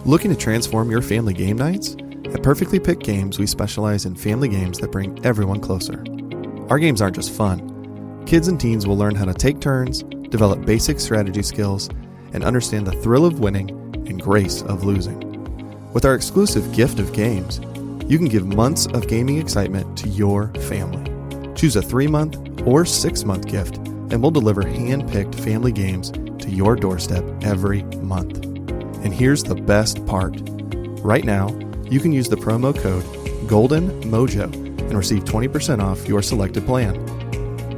Looking to transform your family game nights? At Perfectly Picked Games, we specialize in family games that bring everyone closer. Our games aren't just fun. Kids and teens will learn how to take turns, develop basic strategy skills, and understand the thrill of winning and grace of losing. With our exclusive gift of games, you can give months of gaming excitement to your family. Choose a 3-month or 6-month gift, and we'll deliver hand-picked family games to your doorstep every month. And here's the best part. Right now, you can use the promo code GOLDENMOJO and receive 20% off your selected plan.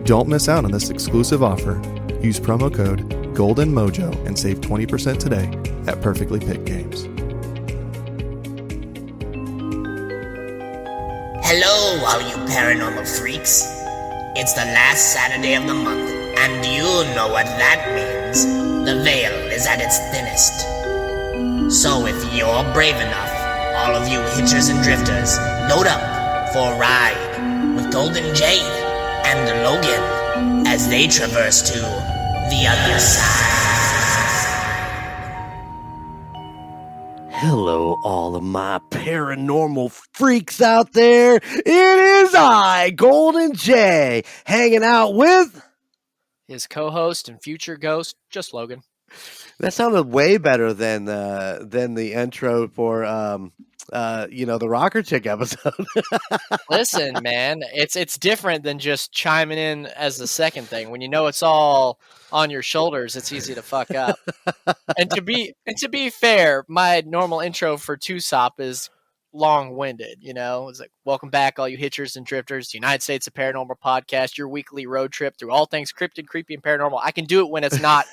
Don't miss out on this exclusive offer. Use promo code GOLDENMOJO and save 20% today at Perfectly Picked Games. Hello, all you paranormal freaks. It's the last Saturday of the month, and you know what that means. The veil is at its thinnest. So if you're brave enough, all of you hitchers and drifters, load up for a ride with Golden J and Logan as they traverse to the other side. Hello, all of my paranormal freaks out there. It is I, Golden J, hanging out with his co-host and future ghost, just Logan. That sounded way better than the intro for the Rocker Chick episode. Listen, man, it's different than just chiming in as the second thing. When you know it's all on your shoulders, it's easy to fuck up. And to be fair, my normal intro for TUSOP is long-winded. It's like, welcome back, all you hitchers and drifters, to United States of Paranormal Podcast, your weekly road trip through all things cryptid, creepy, and paranormal. I can do it when it's not.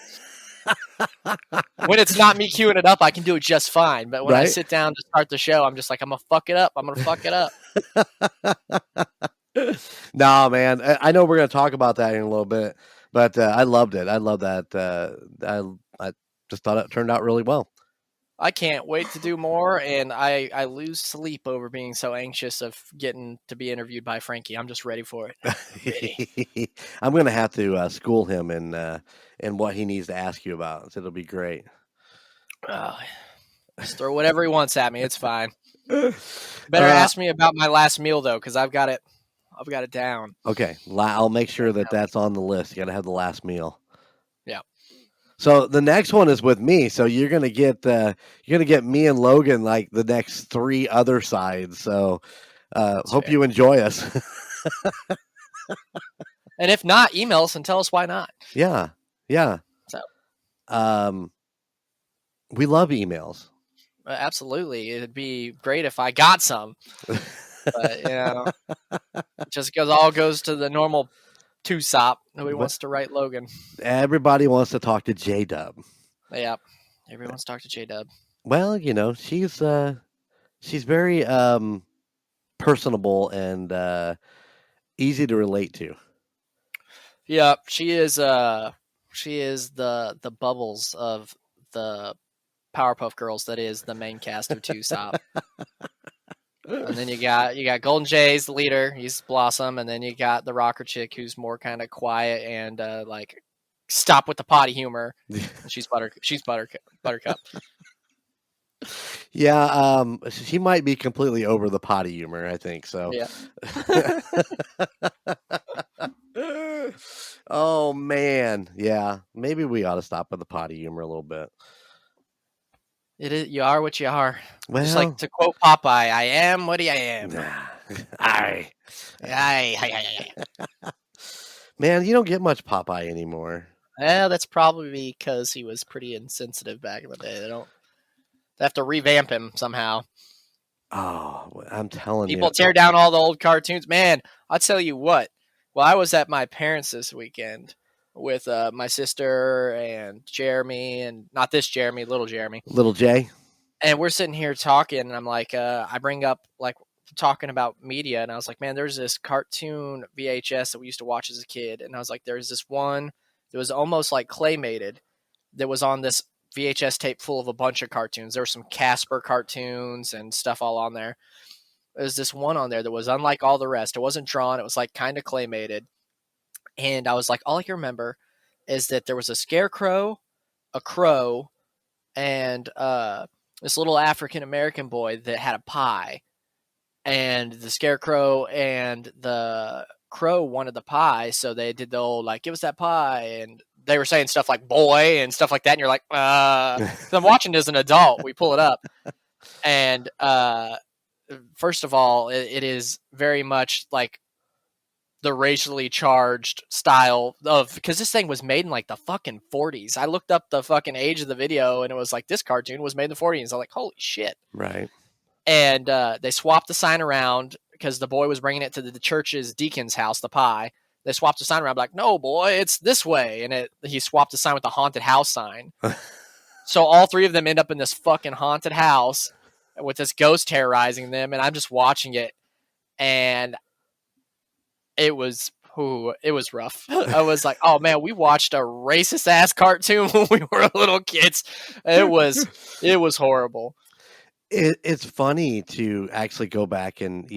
When it's not me queuing it up, I can do it just fine. But when I sit down to start the show, I'm just like, I'm gonna fuck it up. No, man. I know we're gonna talk about that in a little bit, but I loved it. I love that. I just thought it turned out really well. I can't wait to do more, and I lose sleep over being so anxious of getting to be interviewed by Frankie. I'm just ready for it. I'm going to have to school him in what he needs to ask you about. So it'll be great. Just throw whatever he wants at me. It's fine. Better ask me about my last meal, though, because I've got it down. Okay. I'll make sure that's on the list. You got to have the last meal. Yeah. So the next one is with me. So you're gonna get me and Logan like the next 3 other sides. So hope you enjoy us. And if not, email us and tell us why not. Yeah. So we love emails. Absolutely, it'd be great if I got some, but just because all goes to the normal TUSOP. Nobody wants to write Logan. Everybody wants to talk to J-Dub. Yeah, everyone wants to talk to J-Dub. Well, she's very personable and easy to relate to. Yeah, she is the Bubbles of the Powerpuff Girls. That is the main cast of TUSOP. And then you got Golden J's the leader, he's Blossom, and then you got the Rocker Chick, who's more kind of quiet and like stop with the potty humor. She's Buttercup. Yeah, she might be completely over the potty humor, I think so. Yeah. Oh man, yeah. Maybe we ought to stop with the potty humor a little bit. It is. You are what you are. Well, just like to quote Popeye, I am what I am. Aye. Man, you don't get much Popeye anymore. Yeah, that's probably because he was pretty insensitive back in the day. They have to revamp him somehow. Oh, I'm telling you. People tear down all the old cartoons. Man, I'll tell you what. Well, I was at my parents' this weekend with my sister and Jeremy, and not this Jeremy, little Jeremy. Little Jay. And we're sitting here talking, and I'm like, I bring up, like, talking about media, and I was like, man, there's this cartoon VHS that we used to watch as a kid, and I was like, there's this one that was almost like claymated that was on this VHS tape full of a bunch of cartoons. There were some Casper cartoons and stuff all on there. There's this one on there that was unlike all the rest. It wasn't drawn. It was like kind of claymated. And I was like, all I can remember is that there was a scarecrow, a crow, and this little African American boy that had a pie, and the Scarecrow and the Crow wanted the pie, so they did the old like, "Give us that pie," and they were saying stuff like "boy" and stuff like that, and you're like, 'cause I'm watching it as an adult. We pull it up, and first of all, it is very much like the racially charged style of, because this thing was made in like the fucking 40s. I looked up the fucking age of the video, and it was like, this cartoon was made in the 40s. I'm like, holy shit. Right. And they swapped the sign around because the boy was bringing it to the church's deacon's house, the pie. They swapped the sign around, like, no, boy, it's this way. And he swapped the sign with the haunted house sign. So all three of them end up in this fucking haunted house with this ghost terrorizing them. And I'm just watching it. And it was rough. I was like, oh man, we watched a racist ass cartoon when we were little kids. It was horrible. It's funny to actually go back and,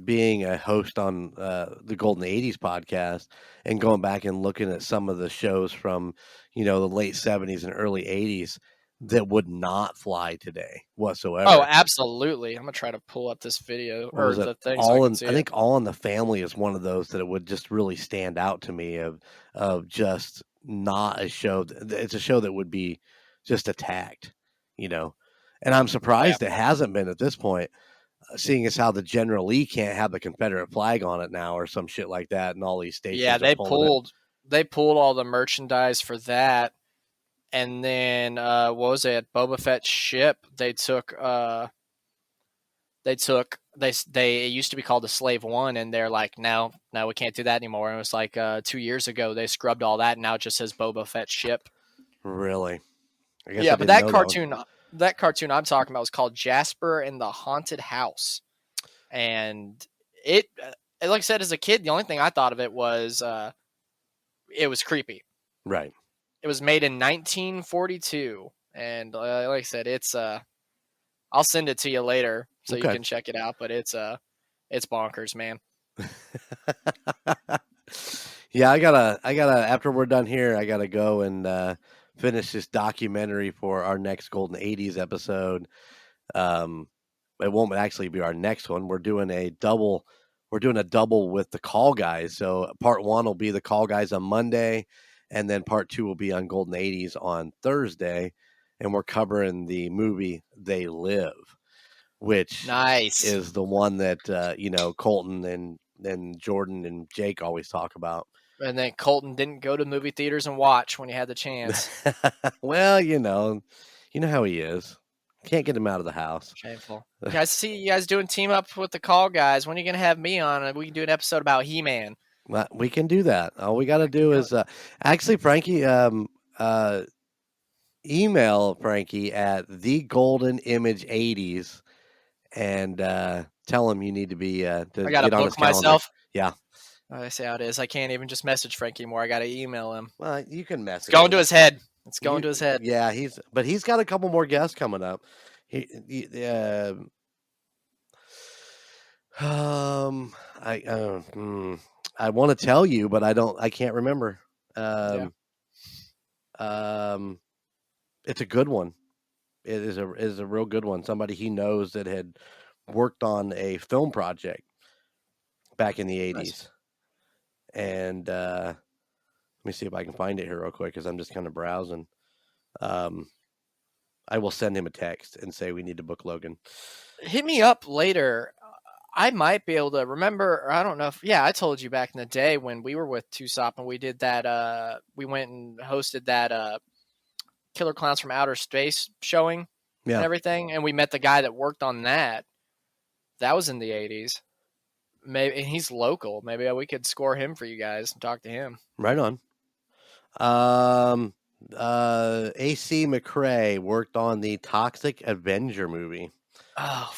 being a host on the Golden 80s podcast and going back and looking at some of the shows from, the late 70s and early 80s that would not fly today whatsoever. Oh, absolutely. I'm going to try to pull up this video or the thing. I think All in the Family is one of those that it would just really stand out to me of just not a show. It's a show that would be just attacked, And I'm surprised it hasn't been at this point, seeing as how the General Lee can't have the Confederate flag on it now or some shit like that, and all these stations. Yeah, they pulled all the merchandise for that, and then what was it? Boba Fett's ship. It used to be called the Slave One, and they're like, no, we can't do that anymore. And it was like 2 years ago they scrubbed all that, and now it just says Boba Fett's ship. Really? Yeah, but that cartoon. That cartoon I'm talking about was called Jasper and the Haunted House. And it, like I said, as a kid, the only thing I thought of it was it was creepy. Right. It was made in 1942. And like I said, it's I'll send it to you later so you can check it out. But it's bonkers, man. Yeah, I gotta after we're done here, I gotta go and finish this documentary for our next Golden 80s episode. It won't actually be our next one. We're doing a double with the Call Guys. So part 1 will be the Call Guys on Monday, and then part 2 will be on Golden 80s on Thursday. And we're covering the movie They Live, which is the one that Colton and Jordan and Jake always talk about. And then Colton didn't go to movie theaters and watch when he had the chance. Well, you know how he is. Can't get him out of the house. Shameful. I see you guys doing team up with the Call Guys. When are you going to have me on? We can do an episode about He-Man. Well, we can do that. All we got to do is actually, Frankie, email Frankie at thegoldenimage80s and tell him you need to be I got to book myself. Yeah. I say how it is. I can't even just message Frankie anymore. I got to email him. Well, you can message. It's going to his head. It's going to his head. Yeah, he's got a couple more guests coming up. I want to tell you, but I can't remember. It's a good one. It is a real good one. Somebody he knows that had worked on a film project back in the 80s. Nice. And let me see if I can find it here real quick because I'm just kind of browsing. I will send him a text and say we need to book Logan. Hit me up later. I might be able to remember. I don't know if I told you back in the day when we were with TUSOP and we did that. We went and hosted that Killer Clowns from Outer Space showing and everything, and we met the guy that worked on that. That was in the 80s. Maybe he's local. Maybe we could score him for you guys and talk to him. Right on. AC McRae worked on the Toxic Avenger movie. Oh,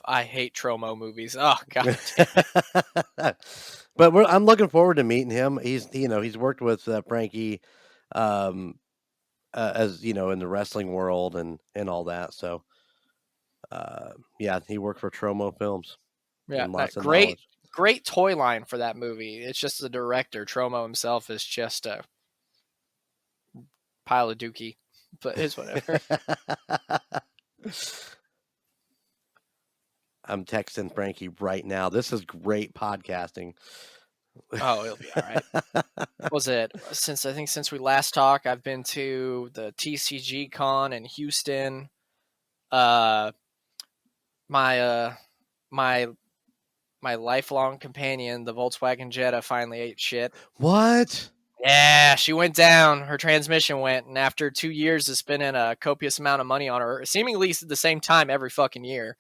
I hate Tromo movies. Oh God. But I'm looking forward to meeting him. He's worked with Frankie, as in the wrestling world and all that. So, he worked for Tromo Films. Yeah, great toy line for that movie. It's just the director. Tromo himself is just a pile of dookie, but it's whatever. I'm texting Frankie right now. This is great podcasting. Oh, it'll be all right. What was it? Since we last talked, I've been to the TCG Con in Houston. My my lifelong companion, the Volkswagen Jetta, finally ate shit. What? Yeah, she went down. Her transmission went, and after 2 years of spending a copious amount of money on her, seemingly at the same time every fucking year.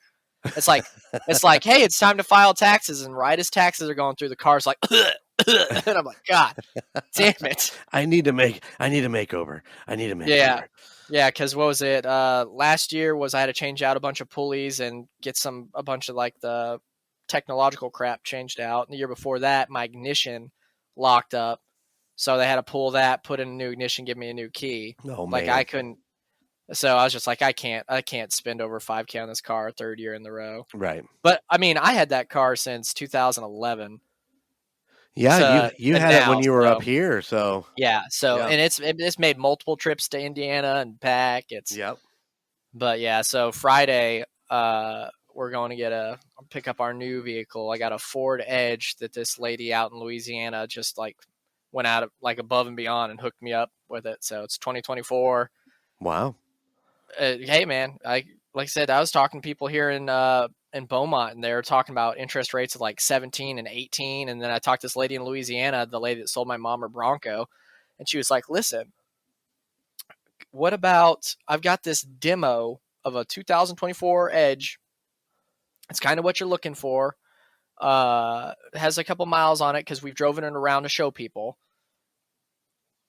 It's like, hey, it's time to file taxes, and right as taxes are going through, the car's like, and I'm like, God damn it! I need a makeover. Yeah, because what was it? Last year was I had to change out a bunch of pulleys and get a bunch of like the technological crap changed out. And the year before that, my ignition locked up. So they had to pull that, put in a new ignition, give me a new key. Oh, like man. I couldn't. So I was just like, I can't spend over $5,000 on this car a third year in the row. Right. But I mean, I had that car since 2011. Yeah, you had it when you were so, up here. So yeah. And it's made multiple trips to Indiana and back. Yep. But yeah, so Friday, we're going to pick up our new vehicle. I got a Ford Edge that this lady out in Louisiana just like went out of like above and beyond and hooked me up with it. So it's 2024. Wow. Hey man, like I said, I was talking to people here in Beaumont, and they were talking about interest rates of like 17 and 18. And then I talked to this lady in Louisiana, the lady that sold my mom her Bronco, and she was like, "Listen, what about I've got this demo of a 2024 Edge. It's kind of what you're looking for. It has a couple miles on it because we've driven it around to show people.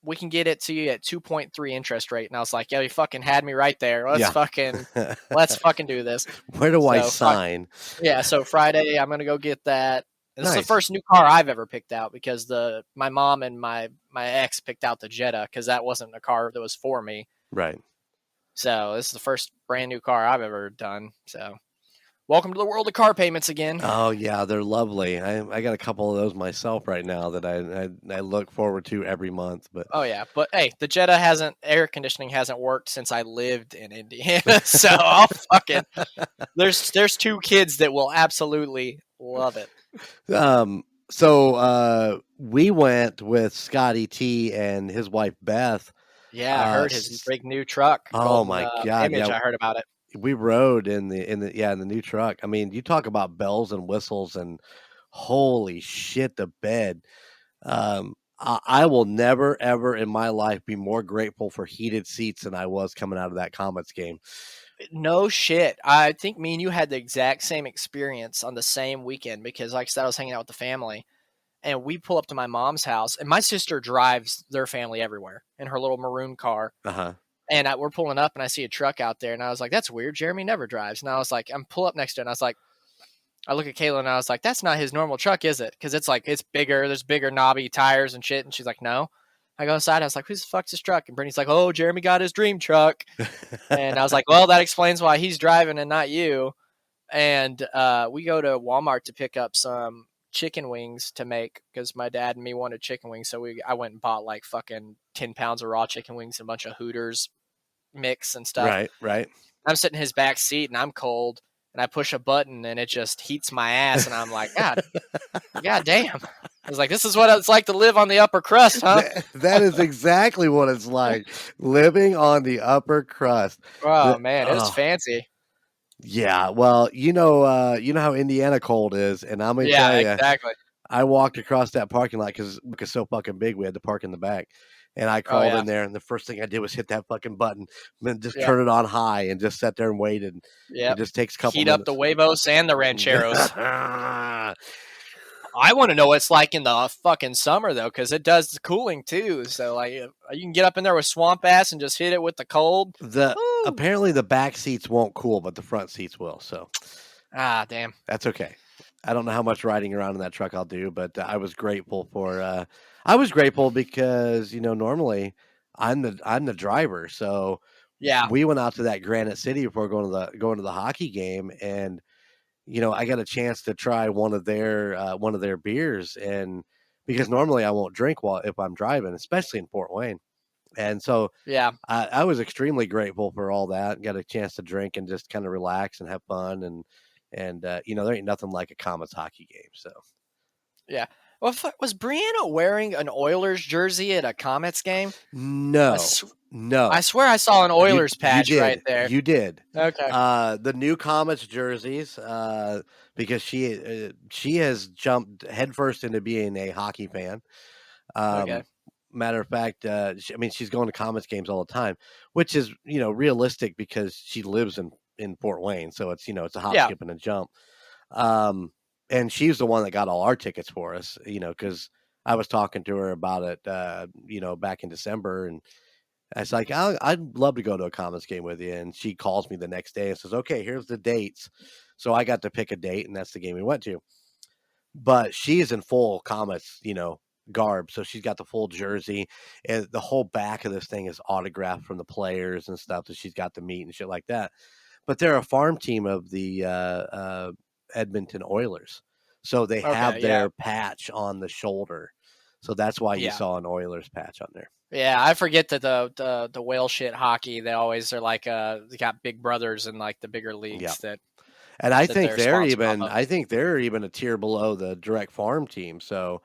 We can get it to you at 2.3 interest rate." And I was like, yeah, you fucking had me right there. Let's fucking do this. Where do I sign? So Friday I'm going to go get that. This Nice. is the first new car I've ever picked out because my mom and my ex picked out the Jetta because that wasn't a car that was for me. Right. So this is the first brand new car I've ever done. So welcome to the world of car payments again. Oh yeah, they're lovely. I got a couple of those myself right now that I look forward to every month. But oh yeah, but hey, the Jetta air conditioning hasn't worked since I lived in Indiana. So I'll fucking there's 2 kids that will absolutely love it. So we went with Scotty T and his wife Beth. Yeah, I heard his big new truck. Oh my God! Image, I heard about it. We rode in the new truck. I mean, you talk about bells and whistles, and holy shit, the bed. I will never ever in my life be more grateful for heated seats than I was coming out of that Comets game. No shit. I think me and you had the exact same experience on the same weekend because, like I said, I was hanging out with the family, and we pull up to my mom's house, and my sister drives their family everywhere in her little maroon car. Uh-huh. And we're pulling up, and I see a truck out there, and I was like, "That's weird. Jeremy never drives." And I was like, "I'm pull up next to it." And I was like, I look at Kayla, and I was like, "That's not his normal truck, is it?" Because it's bigger. There's bigger knobby tires and shit. And she's like, "No." I go inside. I was like, "Who the fuck's this truck?" And Brittany's like, "Oh, Jeremy got his dream truck." And I was like, "Well, that explains why he's driving and not you." And we go to Walmart to pick up some chicken wings to make because my dad and me wanted chicken wings. So I went and bought like fucking 10 pounds of raw chicken wings and a bunch of Hooters mix and stuff. Right. I'm sitting in his back seat and I'm cold, and I push a button and it just heats my ass, and I'm like, God damn. I was like, this is what it's like to live on the upper crust, huh? That is exactly what it's like, living on the upper crust. Oh man, it was fancy. Yeah, well, you know how Indiana cold is, and I'm gonna tell you, exactly. I walked across that parking lot because it's so fucking big. We had to park in the back, and I crawled in there, and the first thing I did was hit that fucking button, and just turn it on high, and just sat there and waited. Yeah, it just takes a couple. Heat minutes. Up the Huevos and the Rancheros. I want to know what it's like in the fucking summer though, because it does the cooling too. So like, you can get up in there with swamp ass and just hit it with the cold. Apparently the back seats won't cool, but the front seats will. So, damn, that's okay. I don't know how much riding around in that truck I'll do, but I was grateful for. I was grateful because normally I'm the driver, so yeah, we went out to that Granite City before going to the hockey game, and I got a chance to try one of their beers, and because normally I won't drink if I'm driving, especially in Fort Wayne. And so Yeah. I was extremely grateful for all that. Got a chance to drink and just kind of relax and have fun. And there ain't nothing like a Comets hockey game. So Yeah. Well, was Brianna wearing an Oilers jersey at a Comets game? no, I swear I saw an Oilers patch you did. right there. You did. Okay. The new Comets jerseys, because she has jumped headfirst into being a hockey fan. Okay. Matter of fact, she's going to Comets games all the time, which is realistic because she lives in Fort Wayne, so it's it's a hop, skip, and a jump. And she's the one that got all our tickets for us, because I was talking to her about it, back in December, and I was like, I'd love to go to a Comets game with you. And she calls me the next day and says, okay, here's the dates. So I got to pick a date, and that's the game we went to. But she is in full Comets, garb. So she's got the full jersey, and the whole back of this thing is autographed from the players and stuff that she's got to meet and shit like that. But they're a farm team of the Edmonton Oilers. So they have their patch on the shoulder. So that's why you saw an Oilers patch on there. Yeah, I forget that the whale shit hockey, they always are like they got big brothers in like the bigger leagues that. And I think they're even a tier below the direct farm team. So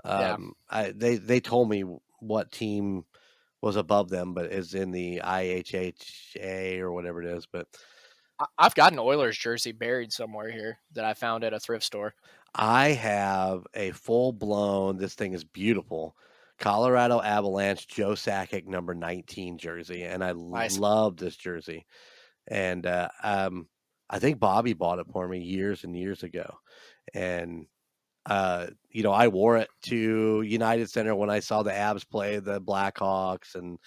they told me what team was above them, but is in the IHHA or whatever it is. But I've got an Oilers jersey buried somewhere here that I found at a thrift store. I have a full-blown, this thing is beautiful, Colorado Avalanche Joe Sakic number 19 jersey, and I love this jersey. And I think Bobbi bought it for me years and years ago. And I wore it to United Center when I saw the Avs play the Blackhawks, and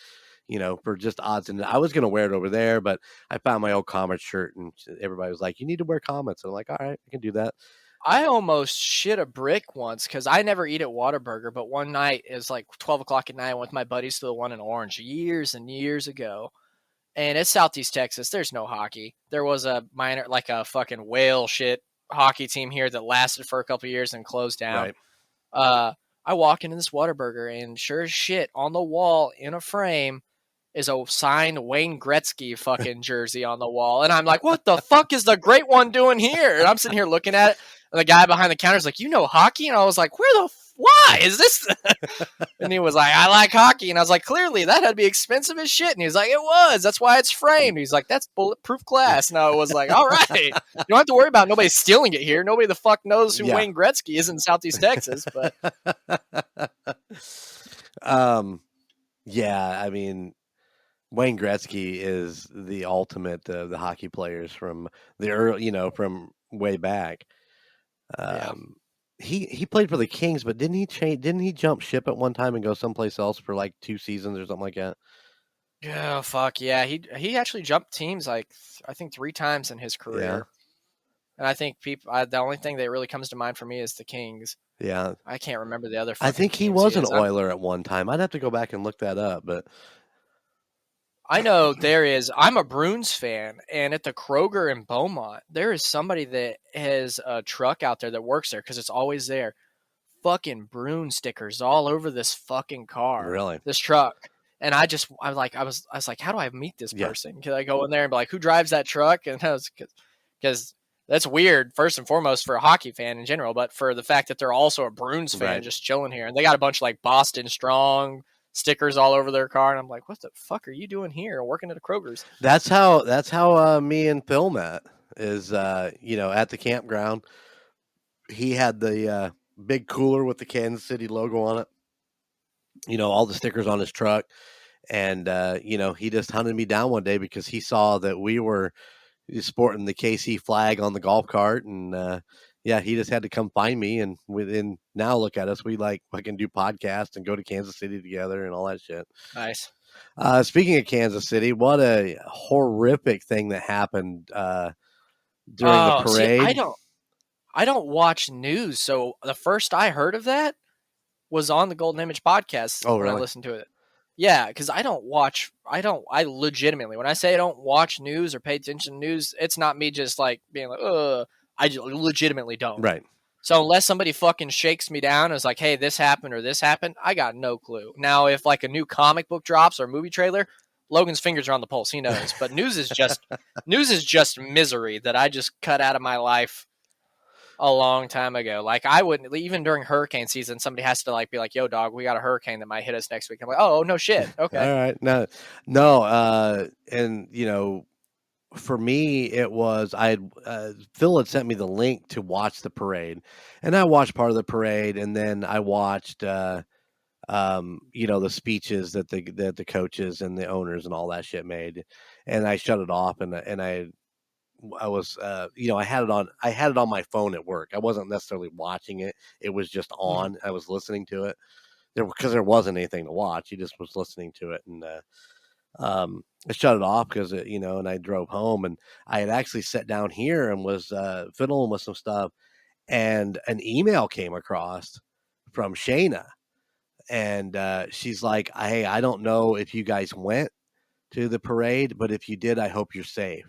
for just odds. And I was going to wear it over there, but I found my old Comets shirt, and everybody was like, you need to wear Comets. And I'm like, all right, I can do that. I almost shit a brick once because I never eat at Whataburger, but one night it was like 12 o'clock at night. I went with my buddies to the one in Orange years and years ago. And it's Southeast Texas. There's no hockey. There was a minor, like a fucking whale shit hockey team here that lasted for a couple of years and closed down. Right. I walk into this Whataburger, and sure as shit, on the wall in a frame is a signed Wayne Gretzky fucking jersey on the wall. And I'm like, what the fuck is the great one doing here? And I'm sitting here looking at it. And the guy behind the counter is like, you know hockey? And I was like, why is this? And he was like, I like hockey. And I was like, clearly that had to be expensive as shit. And he was like, it was. That's why it's framed. He's like, that's bulletproof glass. And I was like, all right. You don't have to worry about nobody stealing it here. Nobody the fuck knows who Wayne Gretzky is in Southeast Texas. But I mean, Wayne Gretzky is the ultimate of the hockey players from the early, from way back. He played for the Kings, but didn't he jump ship at one time and go someplace else for like 2 seasons or something like that? Yeah, fuck yeah. He actually jumped teams like I think 3 times in his career. Yeah. And I think the only thing that really comes to mind for me is the Kings. Yeah. I can't remember the other. I think he was an Oiler at one time. I'd have to go back and look that up, but I know there is. I'm a Bruins fan, and at the Kroger in Beaumont, there is somebody that has a truck out there that works there because it's always there. Fucking Bruins stickers all over this fucking car. Really? This truck. And I was like, how do I meet this person? Can I go in there and be like, who drives that truck? And I was, because that's weird, first and foremost, for a hockey fan in general, but for the fact that they're also a Bruins fan just chilling here. And they got a bunch of like Boston Strong stickers all over their car, and I'm like, what the fuck are you doing here working at a Kroger's? That's how me and Phil met, is at the campground. He had the big cooler with the Kansas City logo on it, all the stickers on his truck, and he just hunted me down one day because he saw that we were sporting the KC flag on the golf cart, and he just had to come find me, and within now look at us, we like fucking do podcasts and go to Kansas City together and all that shit. Nice. Speaking of Kansas City, what a horrific thing that happened during the parade. See, I don't watch news, so the first I heard of that was on the Golden Image podcast. Oh, really? When I listened to it. Yeah, because I legitimately, when I say I don't watch news or pay attention to news, it's not me just like being like, I legitimately don't. Right. So unless somebody fucking shakes me down and is like, hey, this happened or this happened, I got no clue. Now, if like a new comic book drops or movie trailer, Logan's fingers are on the pulse. He knows. But news is just misery that I just cut out of my life a long time ago. Like I wouldn't, even during hurricane season, somebody has to like be like, yo, dog, we got a hurricane that might hit us next week. I'm like, oh, no shit. Okay. All right. No. And for me, it was Phil had sent me the link to watch the parade, and I watched part of the parade, and then I watched the speeches that the coaches and the owners and all that shit made, and I shut it off, and I was I had it on my phone at work. I wasn't necessarily watching it; it was just on. I was listening to it because there wasn't anything to watch. He just was listening to it, and I shut it off because and I drove home, and I had actually sat down here and was fiddling with some stuff, and an email came across from Shayna, and she's like, "Hey, I don't know if you guys went to the parade, but if you did, I hope you're safe."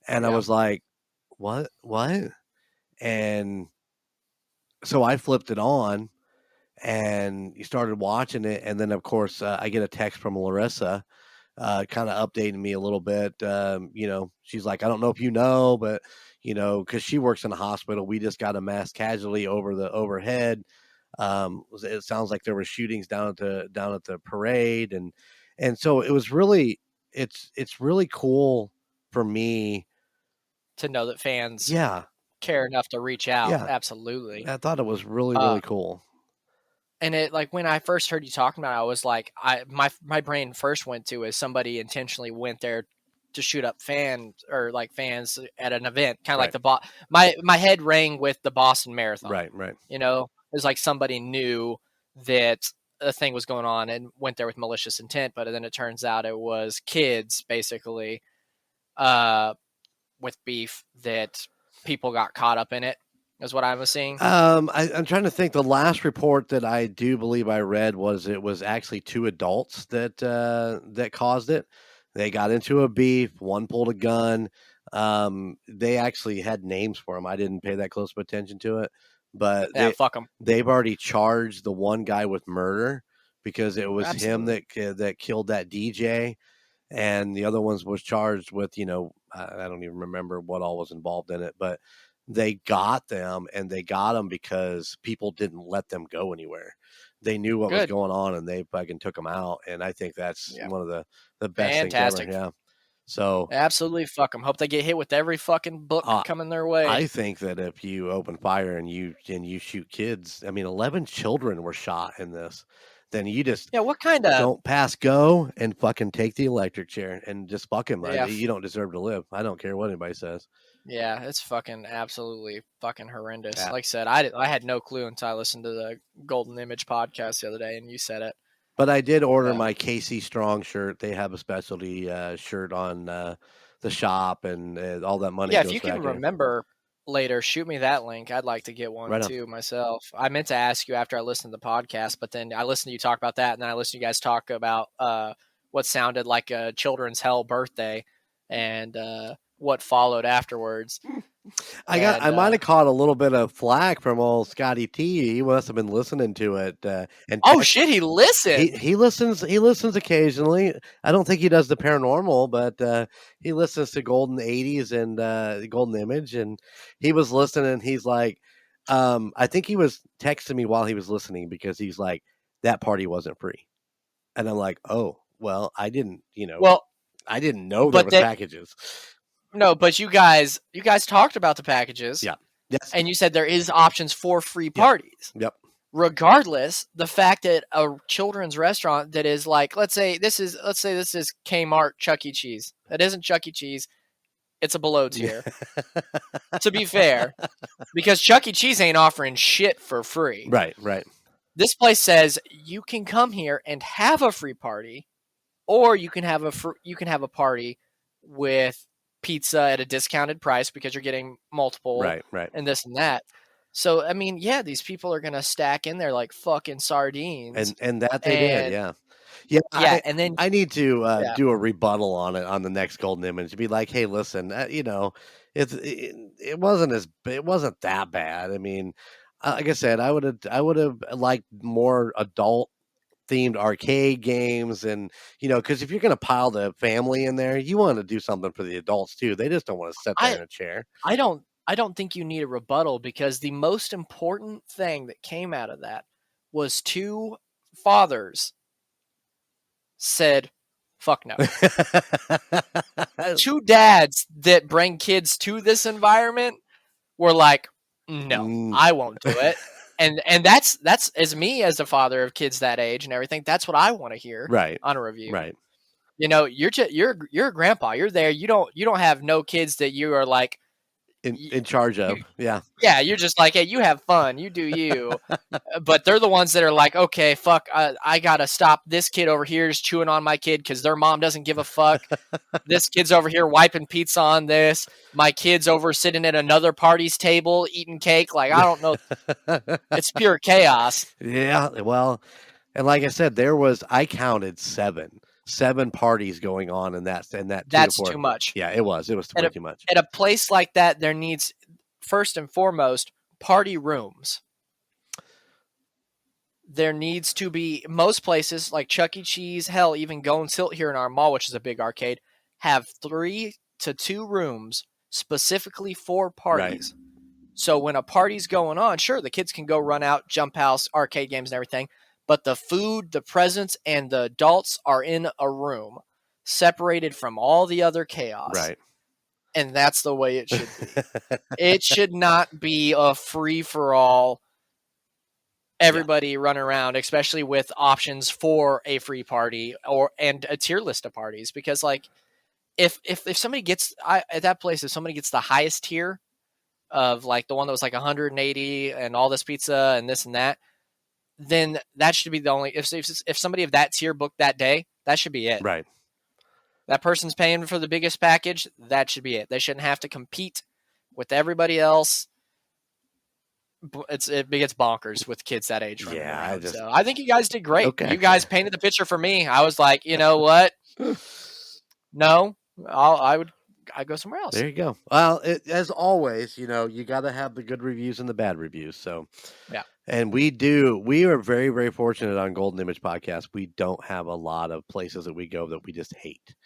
And I was like, "What? And so I flipped it on, and you started watching it, and then of course I get a text from Larissa. Kind of updating me a little bit. She's like, I don't know if you know, but because she works in a hospital, we just got a mass casualty over the overhead. It sounds like there were shootings down at the parade, and so it was really, it's really cool for me to know that fans yeah care enough to reach out. Yeah. Absolutely. I thought it was really cool. And it, like, when I first heard you talking about it, I was like, my brain first went to is somebody intentionally went there to shoot up fans fans at an event, kind of like my head rang with the Boston Marathon. Right. It was like somebody knew that a thing was going on and went there with malicious intent, but then it turns out it was kids basically with beef that people got caught up in it. Is what I was seeing. I'm trying to think. The last report that I do believe I read was it was actually 2 adults that caused it. They got into a beef. One pulled a gun. They actually had names for them. I didn't pay that close of attention to it, but fuck them. They've already charged the one guy with murder because it was Absolutely. him that killed that DJ, and the other ones was charged with I don't even remember what all was involved in it, but they got them, and they got them because people didn't let them go anywhere. They knew what was going on, and they fucking took them out. And I think that's one of the best Fantastic things ever. Yeah. So absolutely fuck them. Hope they get hit with every fucking book coming their way. I think that if you open fire and you shoot kids, 11 children were shot in this. Then you just what kind of don't pass go and fucking take the electric chair and just fuck him. Yeah. You don't deserve to live. I don't care what anybody says. Yeah, it's fucking absolutely fucking horrendous. Yeah. Like I said, I had no clue until I listened to the Golden Image podcast the other day, and you said it. But I did order my Casey Strong shirt. They have a specialty shirt on the shop, and all that money. Yeah, goes if you back can in. remember later, shoot me that link. I'd like to get one too myself. I meant to ask you after I listened to the podcast, but then I listened to you talk about that, and then I listened to you guys talk about what sounded like a children's hell birthday, and what followed afterwards. I might have caught a little bit of flack from old Scotty T. He must have been listening to it. Shit, he listened. He listens. He listens occasionally. I don't think he does the paranormal, but he listens to Golden 80s and Golden Image, and he was listening. And he's like, I think he was texting me while he was listening because he's like, that party wasn't free, and I'm like, oh well, I didn't. I didn't know there was packages. No, but you guys talked about the packages. Yeah. Yes. And you said there is options for free parties. Yep. Regardless, the fact that a children's restaurant that is like, let's say this is Kmart Chuck E. Cheese. That isn't Chuck E. Cheese. It's a below tier. To be fair, because Chuck E. Cheese ain't offering shit for free. Right. This place says you can come here and have a free party, or you can have a party with pizza at a discounted price because you're getting multiple, right, and this and that. So I mean, yeah, these people are gonna stack in there like fucking sardines, And that they did, and yeah. yeah, and then I need to yeah, do a rebuttal on it on the next golden image to be like, hey, listen, it wasn't that bad. I mean, like I said, I would have liked more adult themed arcade games, and because if you're going to pile the family in there, you want to do something for the adults too. They just don't want to sit there I in a chair. I don't think you need a rebuttal, because the most important thing that came out of that was two fathers said, "Fuck no." Two dads that bring kids to this environment were like, "No, Mm. I won't do it." And that's as me as a father of kids that age and everything. That's what I want to hear Right, on a review. right. You're a grandpa. You're there. You don't have no kids that you are like In charge of, yeah. yeah, you're just like, hey, you have fun, you do you. But they're the ones that are like, okay, fuck, I gotta stop this kid over here is chewing on my kid because their mom doesn't give a fuck. This kid's over here wiping pizza on this. My kid's over sitting at another party's table eating cake. Like, I don't know. It's pure chaos. Yeah, well, and like I said, I counted seven parties going on in that That's 2 to 4. too much. Yeah, it was way too much. At a place like that, there needs, first and foremost, party rooms. There needs to be, most places like Chuck E. Cheese, hell, even Go and Tilt here in our mall, which is a big arcade, have 3 to 2 rooms specifically for parties. Right. So when a party's going on, sure, the kids can go run out, jump house, arcade games and everything, but the food, the presents, and the adults are in a room separated from all the other chaos. Right. And that's the way it should be. It should not be a free-for-all, everybody run around, especially with options for a free party and a tier list of parties. Because like, if somebody gets at that place, if somebody gets the highest tier of like the one that was like 180 and all this pizza and this and that, then that should be the only, if somebody of that tier booked that day, that should be it. Right. That person's paying for the biggest package, that should be it. They shouldn't have to compete with everybody else. It gets bonkers with kids that age. Yeah, so I think you guys did great. Okay. You guys painted the picture for me. I was like, you know what? No, I'd go somewhere else. There you go. Well, as always, you got to have the good reviews and the bad reviews. So yeah. And we are very, very fortunate on Golden Image Podcast. We don't have a lot of places that we go that we just hate.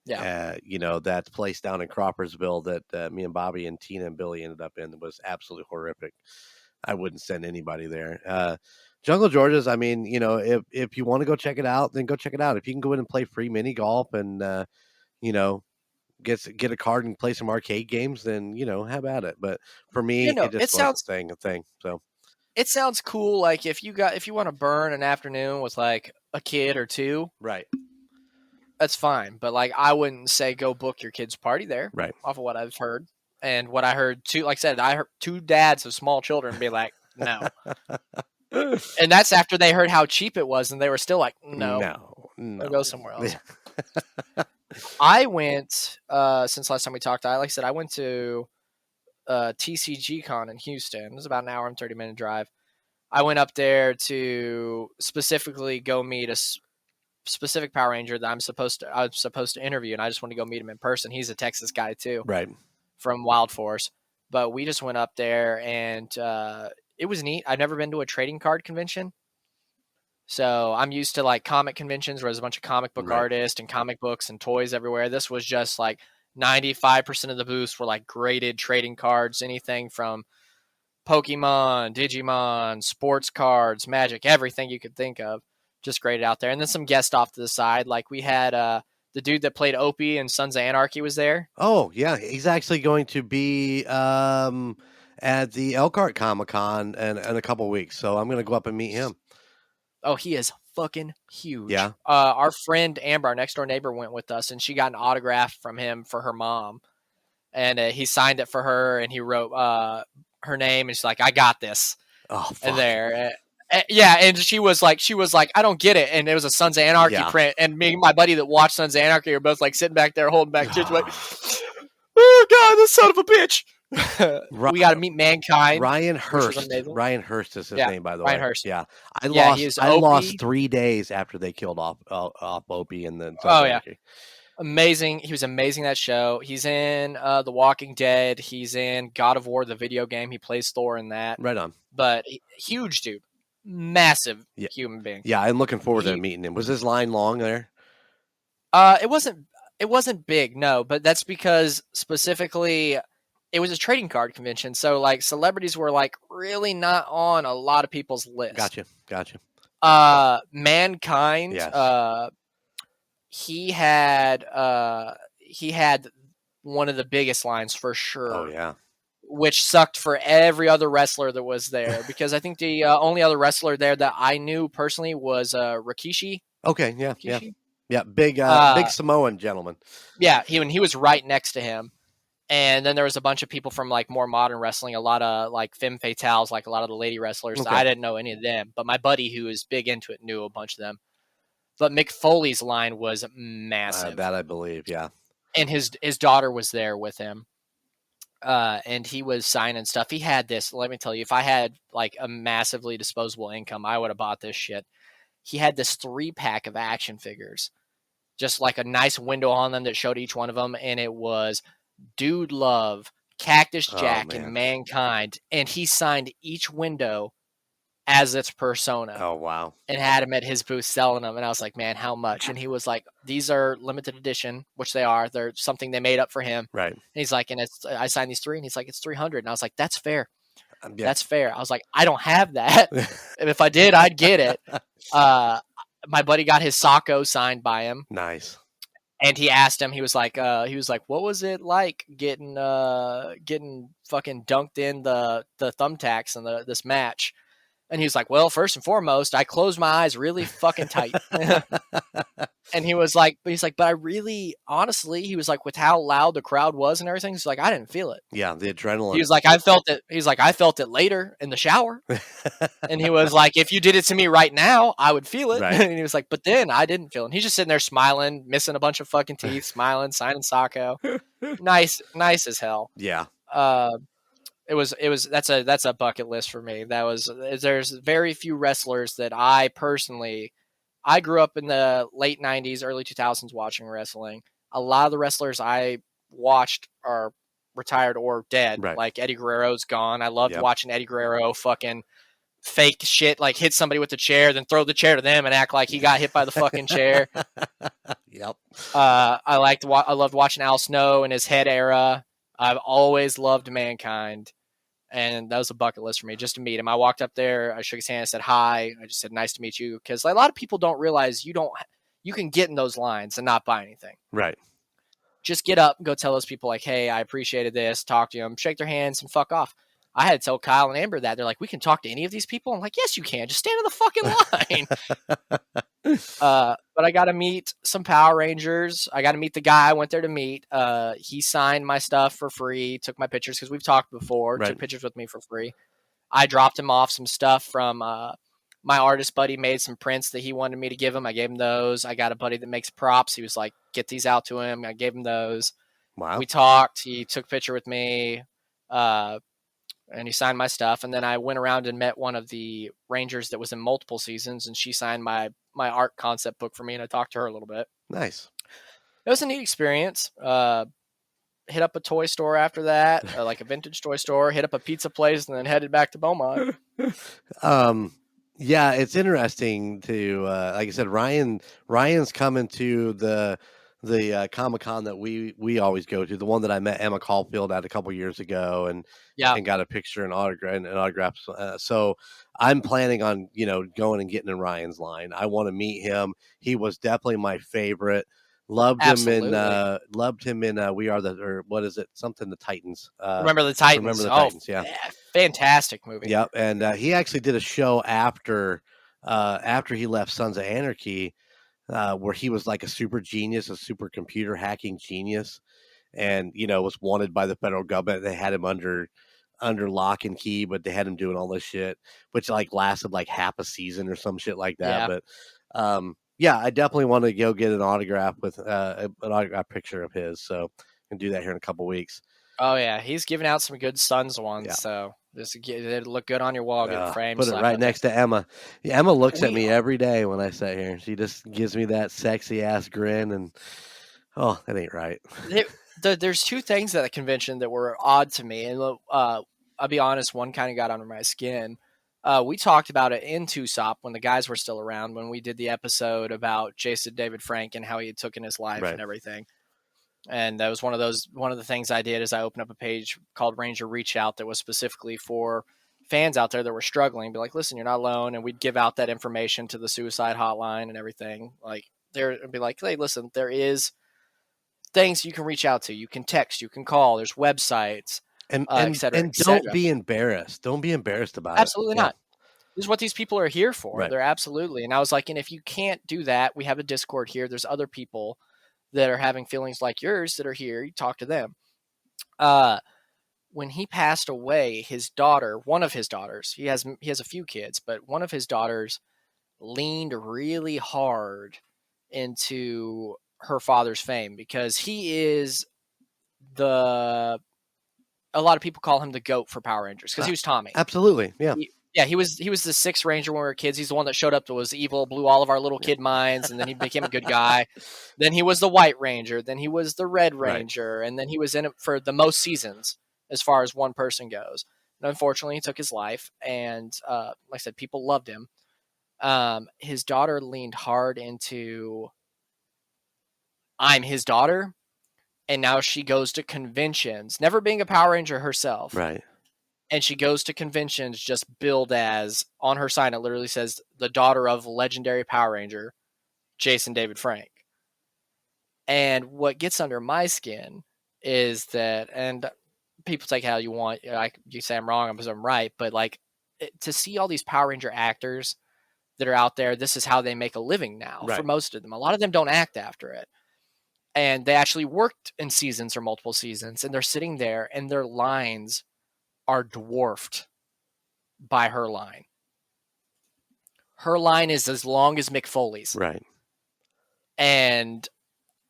Yeah. That place down in Croppersville that me and Bobbi and Tina and Billy ended up in was absolutely horrific. I wouldn't send anybody there. Jungle George's, I mean, if you want to go check it out, then go check it out. If you can go in and play free mini golf and, get a card and play some arcade games, then, have at it. But for me, it just wasn't a thing. So. It sounds cool, like if you want to burn an afternoon with like a kid or two, right? That's fine, but like I wouldn't say go book your kid's party there, right? Off of what I've heard and what I heard too. Like I said, I heard 2 dads of small children be like, "No," and that's after they heard how cheap it was, and they were still like, "No, I'll go somewhere else." I went since last time we talked. Like I said, I went to TCG Con in Houston. It was about an hour and 30-minute drive. I went up there to specifically go meet a specific Power Ranger that I was supposed to interview, and I just want to go meet him in person. He's a Texas guy too, right? From Wild Force. But we just went up there, and it was neat. I've never been to a trading card convention, so I'm used to like comic conventions where there's a bunch of comic book artists and comic books and toys everywhere. This was just like 95% of the booths were like graded trading cards, anything from Pokemon, Digimon, sports cards, Magic, everything you could think of, just graded out there. And then some guests off to the side. Like we had the dude that played Opie in Sons of Anarchy was there. Oh, yeah. He's actually going to be at the Elkhart Comic-Con in a couple of weeks. So I'm going to go up and meet him. Oh, he is fucking huge. Yeah. Our friend Amber, our next door neighbor, went with us, and she got an autograph from him for her mom, and he signed it for her, and he wrote her name, and she's like, "I got this." Oh, fuck. And there, yeah, and she was like, "I don't get it," and it was a Sons of Anarchy print, and me and my buddy that watched Sons of Anarchy are both like sitting back there holding back kids, like, "Oh God, this son of a bitch." We got to meet Mankind. Ryan which was Hurst. amazing. Ryan Hurst is his Yeah, name, by the Ryan way. Hurst. Yeah, Yeah, he was I lost Opie. 3 days after they killed off Opie and then Oh yeah, amazing. He was amazing that show. He's in The Walking Dead. He's in God of War, the video game. He plays Thor in that. Right on. But huge dude, massive Yeah. human being. Yeah, I'm looking forward to meeting him. Was his line long there? It wasn't big, no, but that's because specifically it was a trading card convention. So like celebrities were like really not on a lot of people's list. Gotcha. Mankind, Yes. he had one of the biggest lines for sure. Oh yeah. Which sucked for every other wrestler that was there because I think the only other wrestler there that I knew personally was Rikishi. Okay, yeah, Rikishi? yeah, big Samoan gentleman. Yeah, he was right next to him. And then there was a bunch of people from like more modern wrestling, a lot of like femme fatales, like a lot of the lady wrestlers. Okay. I didn't know any of them, but my buddy who is big into it knew a bunch of them. But Mick Foley's line was massive. That I believe, yeah. And his daughter was there with him. And he was signing stuff. He had this, let me tell you, if I had like a massively disposable income, I would have bought this shit. He had this 3-pack of action figures, just like a nice window on them that showed each one of them. And it was Dude Love, Cactus Jack, and Mankind. And he signed each window as its persona. Oh, wow. And had him at his booth selling them. And I was like, man, how much? And he was like, these are limited edition, which they are. They're something they made up for him. Right. And he's like, and I signed these 3. And he's like, it's 300. And I was like, that's fair. Yeah. That's fair. I was like, I don't have that. And if I did, I'd get it. My buddy got his Sacco signed by him. Nice. And he asked him, he was like, what was it like getting fucking dunked in the thumbtacks in this match? And he was like, well, first and foremost, I closed my eyes really fucking tight. And he's like, but I really, honestly, he was like, with how loud the crowd was and everything, he's like, I didn't feel it. Yeah, the adrenaline. He was like, I felt it. He's like, I felt it later in the shower. And he was like, if you did it to me right now, I would feel it. Right. And he was like, but then I didn't feel it. And he's just sitting there smiling, missing a bunch of fucking teeth, smiling, signing Sacco. Nice as hell. Yeah. That's a bucket list for me. There's very few wrestlers that I grew up in the late 90s, early 2000s watching wrestling. A lot of the wrestlers I watched are retired or dead. Right. Like Eddie Guerrero's gone. I loved watching Eddie Guerrero fucking fake shit, like hit somebody with the chair, then throw the chair to them and act like he got hit by the fucking chair. Yep. I loved watching Al Snow in his head era. I've always loved Mankind. And that was a bucket list for me, just to meet him. I walked up there, I shook his hand, I said hi. I just said, nice to meet you. Because a lot of people don't realize you can get in those lines and not buy anything. Right. Just get up and go tell those people like, hey, I appreciated this. Talk to them, shake their hands, and fuck off. I had to tell Kyle and Amber that. They're like, we can talk to any of these people? I'm like, yes, you can. Just stand in the fucking line. But I got to meet some Power Rangers. I got to meet the guy I went there to meet. He signed my stuff for free, took my pictures because we've talked before, Right. took pictures with me for free. I dropped him off some stuff from my artist buddy made some prints that he wanted me to give him. I gave him those. I got a buddy that makes props. He was like, get these out to him. I gave him those. Wow. We talked. He took a picture with me. And he signed my stuff. And then I went around and met one of the Rangers that was in multiple seasons, and she signed my art concept book for me, and I talked to her a little bit. Nice. It was a neat experience. Hit up a toy store after that, like a vintage toy store, hit up a pizza place, and then headed back to Beaumont. Yeah, it's interesting to like I said, Ryan's coming to the Comic-Con that we always go to, the one that I met Emma Caulfield at a couple years ago and got a picture and autographs. So I'm planning on, going and getting in Ryan's line. I want to meet him. He was definitely my favorite. Loved him in We Are or what is it? Something the Titans. Remember the Titans. Remember the Titans. Yeah. Fantastic movie. Yep. And he actually did a show after he left Sons of Anarchy, where he was like a super genius, a super computer hacking genius, and was wanted by the federal government. They had him under lock and key, but they had him doing all this shit, which like lasted like half a season or some shit like that. Yeah. But I definitely want to go get an autograph with an autograph picture of his. So I can do that here in a couple weeks. Oh yeah, he's giving out some good Suns ones, Yeah. so just they look good on your wall. Get a frame. Put it slap right on there. next to Emma. Yeah, Emma looks at We- me every day when I sit here. She just gives me that sexy ass grin, and oh, that ain't right. There's two things at the convention that were odd to me, and I'll be honest, one kind of got under my skin. We talked about it in TUSOP when the guys were still around, when we did the episode about Jason David Frank and how he had taken his life Right. and everything. And that was one of the things I did is I opened up a page called Ranger Reach Out that was specifically for fans out there that were struggling. Be like, listen, you're not alone. And we'd give out that information to the suicide hotline and everything. Like, be like, hey, listen, there is things you can reach out to. You can text, you can call. There's websites, And et cetera, and et don't cetera. be embarrassed. Don't be embarrassed about Absolutely it. Yeah. not. This is what these people are here for. Right. They're absolutely. And I was like, and if you can't do that, we have a Discord here. There's other people that are having feelings like yours that are here. You talk to them. When he passed away, his daughter, one of his daughters, he has a few kids, but one of his daughters leaned really hard into her father's fame because he is a lot of people call him the GOAT for Power Rangers because he was Tommy. Absolutely. Yeah. He was the sixth Ranger when we were kids. He's the one that showed up that was evil, blew all of our little kid minds, and then he became a good guy. Then he was the White Ranger. Then he was the Red Ranger, right. And then he was in it for the most seasons as far as one person goes. And unfortunately, he took his life, and like I said, people loved him. His daughter leaned hard into, I'm his daughter, and now she goes to conventions, never being a Power Ranger herself. Right. And she goes to conventions just billed as, on her sign, it literally says, the daughter of legendary Power Ranger, Jason David Frank. And what gets under my skin is that, and people take how you want, you say I'm wrong, I'm right, but like to see all these Power Ranger actors that are out there, this is how they make a living now for most of them. A lot of them don't act after it. And they actually worked in seasons or multiple seasons, and they're sitting there and their lines are dwarfed by her line. Her line is as long as Mick Foley's. Right. And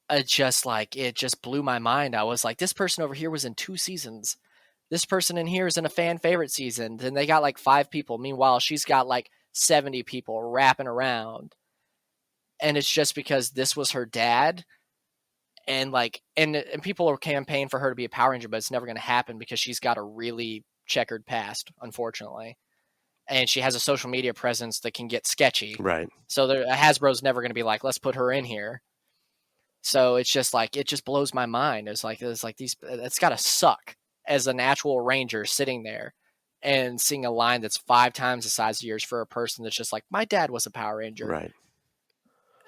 it just blew my mind. I was like, this person over here was in 2 seasons. This person in here is in a fan favorite season. Then they got like 5 people. Meanwhile, she's got like 70 people wrapping around. And it's just because this was her dad. And like, and people are campaigning for her to be a Power Ranger, but it's never going to happen because she's got a really checkered past, unfortunately. And she has a social media presence that can get sketchy. Right. So Hasbro's never going to be like, let's put her in here. So it's just like, it just blows my mind. It's like it's got to suck as an actual Ranger sitting there and seeing a line that's 5 times the size of yours for a person that's just like, my dad was a Power Ranger. Right.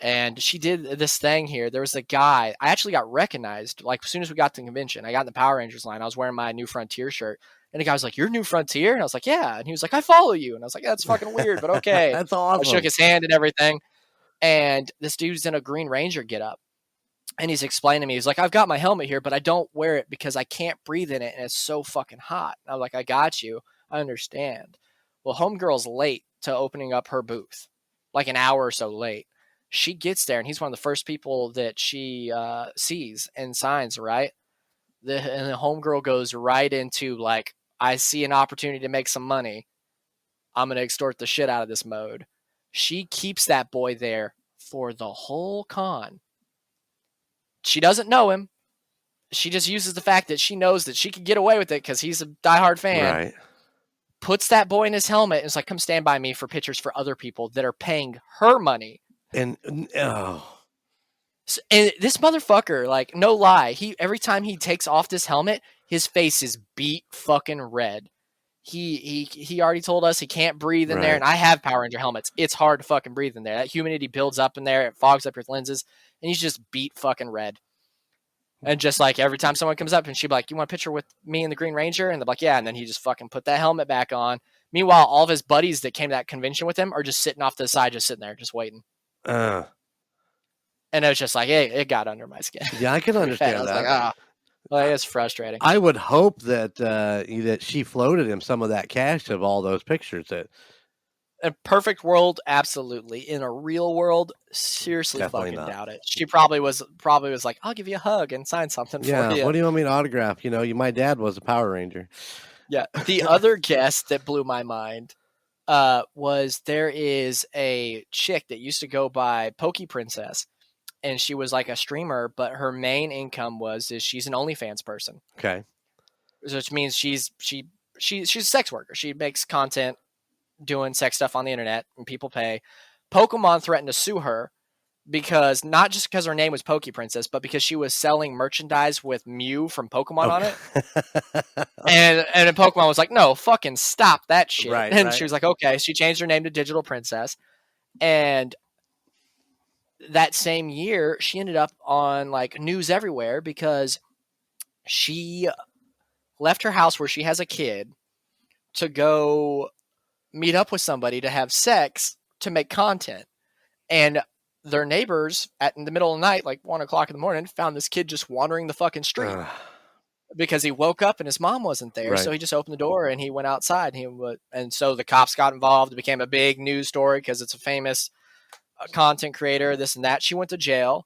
And she did this thing here. There was a guy, I actually got recognized. Like as soon as we got to the convention, I got in the Power Rangers line. I was wearing my New Frontier shirt. And the guy was like, "You're New Frontier?" And I was like, "Yeah." And he was like, "I follow you." And I was like, "That's fucking weird, but okay." That's awesome. I shook his hand and everything. And this dude's in a Green Ranger getup. And he's explaining to me, he's like, "I've got my helmet here, but I don't wear it because I can't breathe in it and it's so fucking hot." And I'm like, "I got you. I understand." Well, homegirl's late to opening up her booth, like an hour or so late. She gets there and he's one of the first people that she sees and signs, right? And the homegirl goes right into like, I see an opportunity to make some money. I'm going to extort the shit out of this mode. She keeps that boy there for the whole con. She doesn't know him. She just uses the fact that she knows that she can get away with it because he's a diehard fan. Right. Puts that boy in his helmet and is like, come stand by me for pictures for other people that are paying her money. And And this motherfucker, like, no lie, every time he takes off this helmet, his face is beat fucking red. He already told us he can't breathe in there, and I have Power Ranger helmets. It's hard to fucking breathe in there. That humidity builds up in there, it fogs up your lenses, and he's just beat fucking red. And just like every time someone comes up and she'd be like, "You want a picture with me and the Green Ranger?" And they're like, "Yeah." And then he just fucking put that helmet back on. Meanwhile, all of his buddies that came to that convention with him are just sitting off to the side, just sitting there, just waiting. And it was just like, hey, it got under my skin. Yeah, I can understand I was that. like, it's frustrating. I would hope that that she floated him some of that cash of all those pictures. That A perfect world, absolutely. In a real world, seriously, Definitely fucking not. doubt it. She probably was like, "I'll give you a hug and sign something Yeah. for you." What do you want me to autograph? My dad was a Power Ranger. Yeah. The other guest that blew my mind was there is a chick that used to go by Pokey Princess, and she was like a streamer, but her main income is she's an OnlyFans person, Okay. which means she's a sex worker. She makes content doing sex stuff on the internet, and people pay. Pokemon threatened to sue her because not just because her name was Pokey Princess, but because she was selling merchandise with Mew from Pokemon on it. And then Pokemon was like, no, fucking stop that shit. Right, and right. she was like, okay. She changed her name to Digital Princess. And that same year, she ended up on like news everywhere because she left her house where she has a kid to go meet up with somebody to have sex to make content. And their neighbors in the middle of the night, like 1 o'clock in the morning, found this kid just wandering the fucking street because he woke up and his mom wasn't there. Right. So he just opened the door and he went outside. And so the cops got involved. It became a big news story because it's a famous content creator, this and that. She went to jail,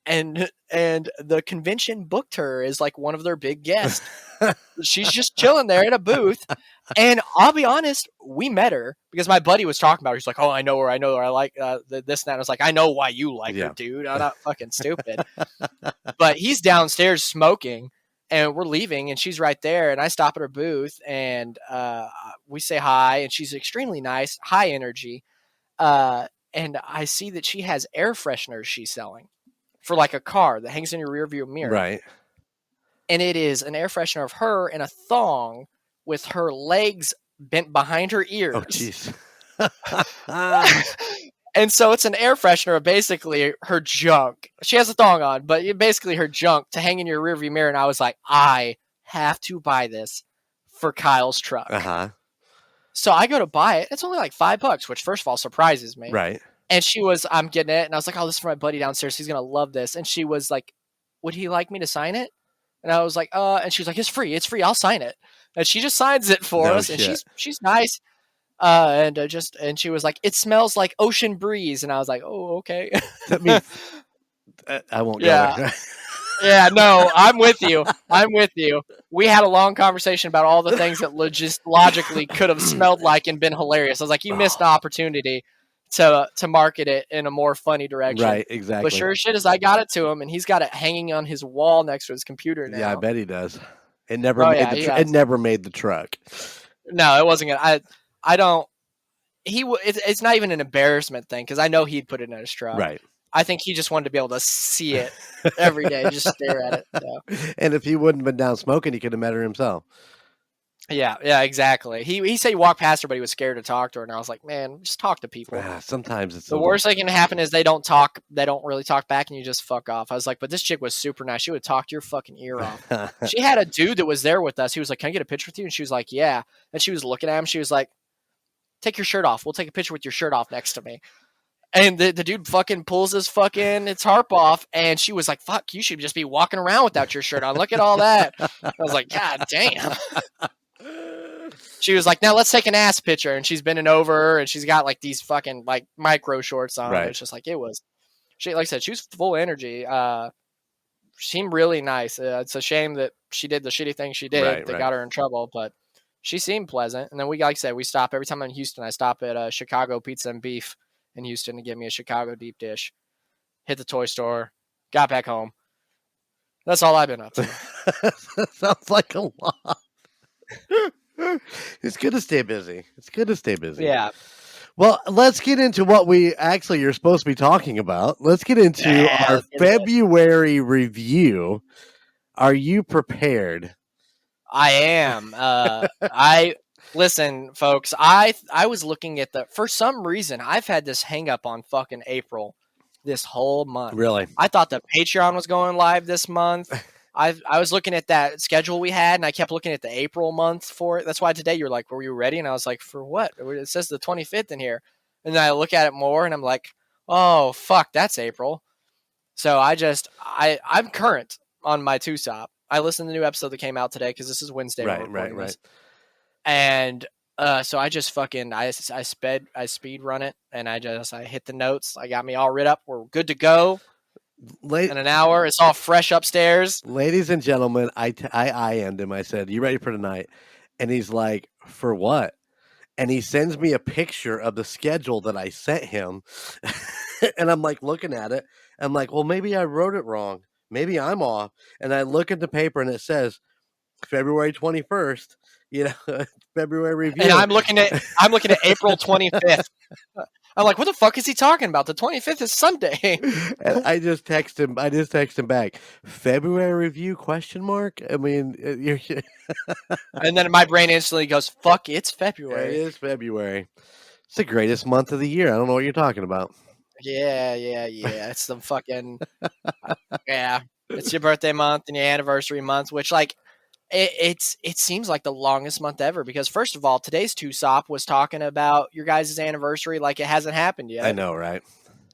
and the convention booked her as like one of their big guests. She's just chilling there at a booth. And I'll be honest, we met her because my buddy was talking about her. He's like, oh, I know her. I like this and that. And I was like, I know why you like her, dude. I'm not fucking stupid. But he's downstairs smoking, and we're leaving, and she's right there. And I stop at her booth, and we say hi, and she's extremely nice, high energy. And I see that she has air fresheners she's selling for like a car that hangs in your rearview mirror. Right. And it is an air freshener of her in a thong with her legs bent behind her ears. Oh, jeez. And so it's an air freshener of basically her junk. She has a thong on, but basically her junk to hang in your rearview mirror. And I was like, I have to buy this for Kyle's truck. Uh-huh. So I go to buy it. It's only like $5, which first of all surprises me. Right. And I'm getting it. And I was like, oh, this is for my buddy downstairs. He's going to love this. And she was like, would he like me to sign it? And I was like, and she was like, it's free. It's free. I'll sign it. And she just signs it for us. Shit. And she's nice. And she was like, it smells like ocean breeze. And I was like, oh, okay. That means I won't go there. Yeah, no, I'm with you. We had a long conversation about all the things that logically could have smelled like and been hilarious. I was like, you missed an opportunity to market it in a more funny direction. Right, exactly. But sure as shit as I got it to him, and he's got it hanging on his wall next to his computer now. Yeah, I bet he does. It never it never made the truck. No, it wasn't gonna. I don't. It's not even an embarrassment thing because I know he'd put it in his truck. Right. I think he just wanted to be able to see it every day, just stare at it. So. And if he wouldn't have been down smoking, he could have met her himself. Yeah, exactly. He said he walked past her, but he was scared to talk to her. And I was like, man, just talk to people. Sometimes it's the worst that can happen is they don't talk. They don't really talk back, and you just fuck off. I was like, but this chick was super nice. She would talk your fucking ear off. She had a dude that was there with us. He was like, can I get a picture with you? And she was like, yeah. And she was looking at him. She was like, take your shirt off. We'll take a picture with your shirt off next to me. And the dude fucking pulls his tarp off, and she was like, fuck, you should just be walking around without your shirt on. Look at all that. I was like, God damn. She was like, now let's take an ass picture. And she's bending over, and she's got like these fucking like micro shorts on. Right. It's just like, she, like I said, she was full of energy. Seemed really nice. It's a shame that she did the shitty thing she did that got her in trouble, but she seemed pleasant. And then like I said, we stop every time I'm in Houston. I stop at Chicago Pizza and Beef in Houston to get me a Chicago deep dish, hit the toy store, got back home. That's all I've been up to. Sounds like a lot. It's good to stay busy. Yeah. Well, let's get into what you're supposed to be talking about. Let's get into our February review. Are you prepared? I am. Listen, folks, I was looking at for some reason, I've had this hang up on fucking April this whole month. Really? I thought the Patreon was going live this month. I was looking at that schedule we had, and I kept looking at the April month for it. That's why today you're like, were you ready? And I was like, for what? It says the 25th in here. And then I look at it more, and I'm like, oh, fuck, that's April. So I'm current on my TUSOP. I listened to the new episode that came out today because this is Wednesday. Right. And So I just fucking I speed run it, and I hit the notes. I got me all writ up. We're good to go in an hour. It's all fresh upstairs. Ladies and gentlemen, I IM'd him. I said, "You ready for tonight?" And he's like, "For what?" And he sends me a picture of the schedule that I sent him. And I'm like looking at it. I'm like, well, maybe I wrote it wrong. Maybe I'm off. And I look at the paper and it says February 21st, February review. And I'm looking at April 25th. I'm like, what the fuck is he talking about? The 25th is Sunday. And I just text him back. February review ? I mean, you're And then my brain instantly goes, fuck, it's it February. is February. It's the greatest month of the year. I don't know what you're talking about. Yeah. It's the fucking yeah. It's your birthday month and your anniversary month, which like it seems like the longest month ever because first of all, today's TUSOP was talking about your guys' anniversary like it hasn't happened yet. I know, right?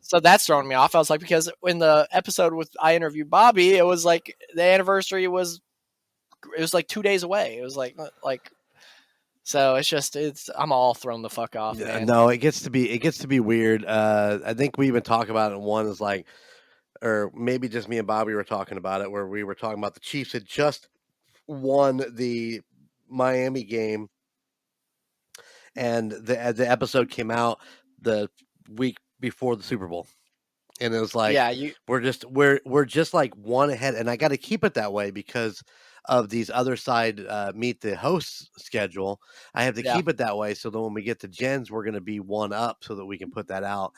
So that's throwing me off. I was like, because in the episode with I interviewed Bobbi, it was like the anniversary was like 2 days away. It was like so it's I'm all thrown the fuck off, man. No, it gets to be weird. I think we even talk about it. One is like, or maybe just me and Bobby were talking about it, where we were talking about the Chiefs had just won the Miami game, and the episode came out the week before the Super Bowl, and it was like, Yeah, we're just like one ahead, and I got to keep it that way because of these other side meet the host schedule. I have to keep it that way so that when we get to Jen's, we're going to be one up so that we can put that out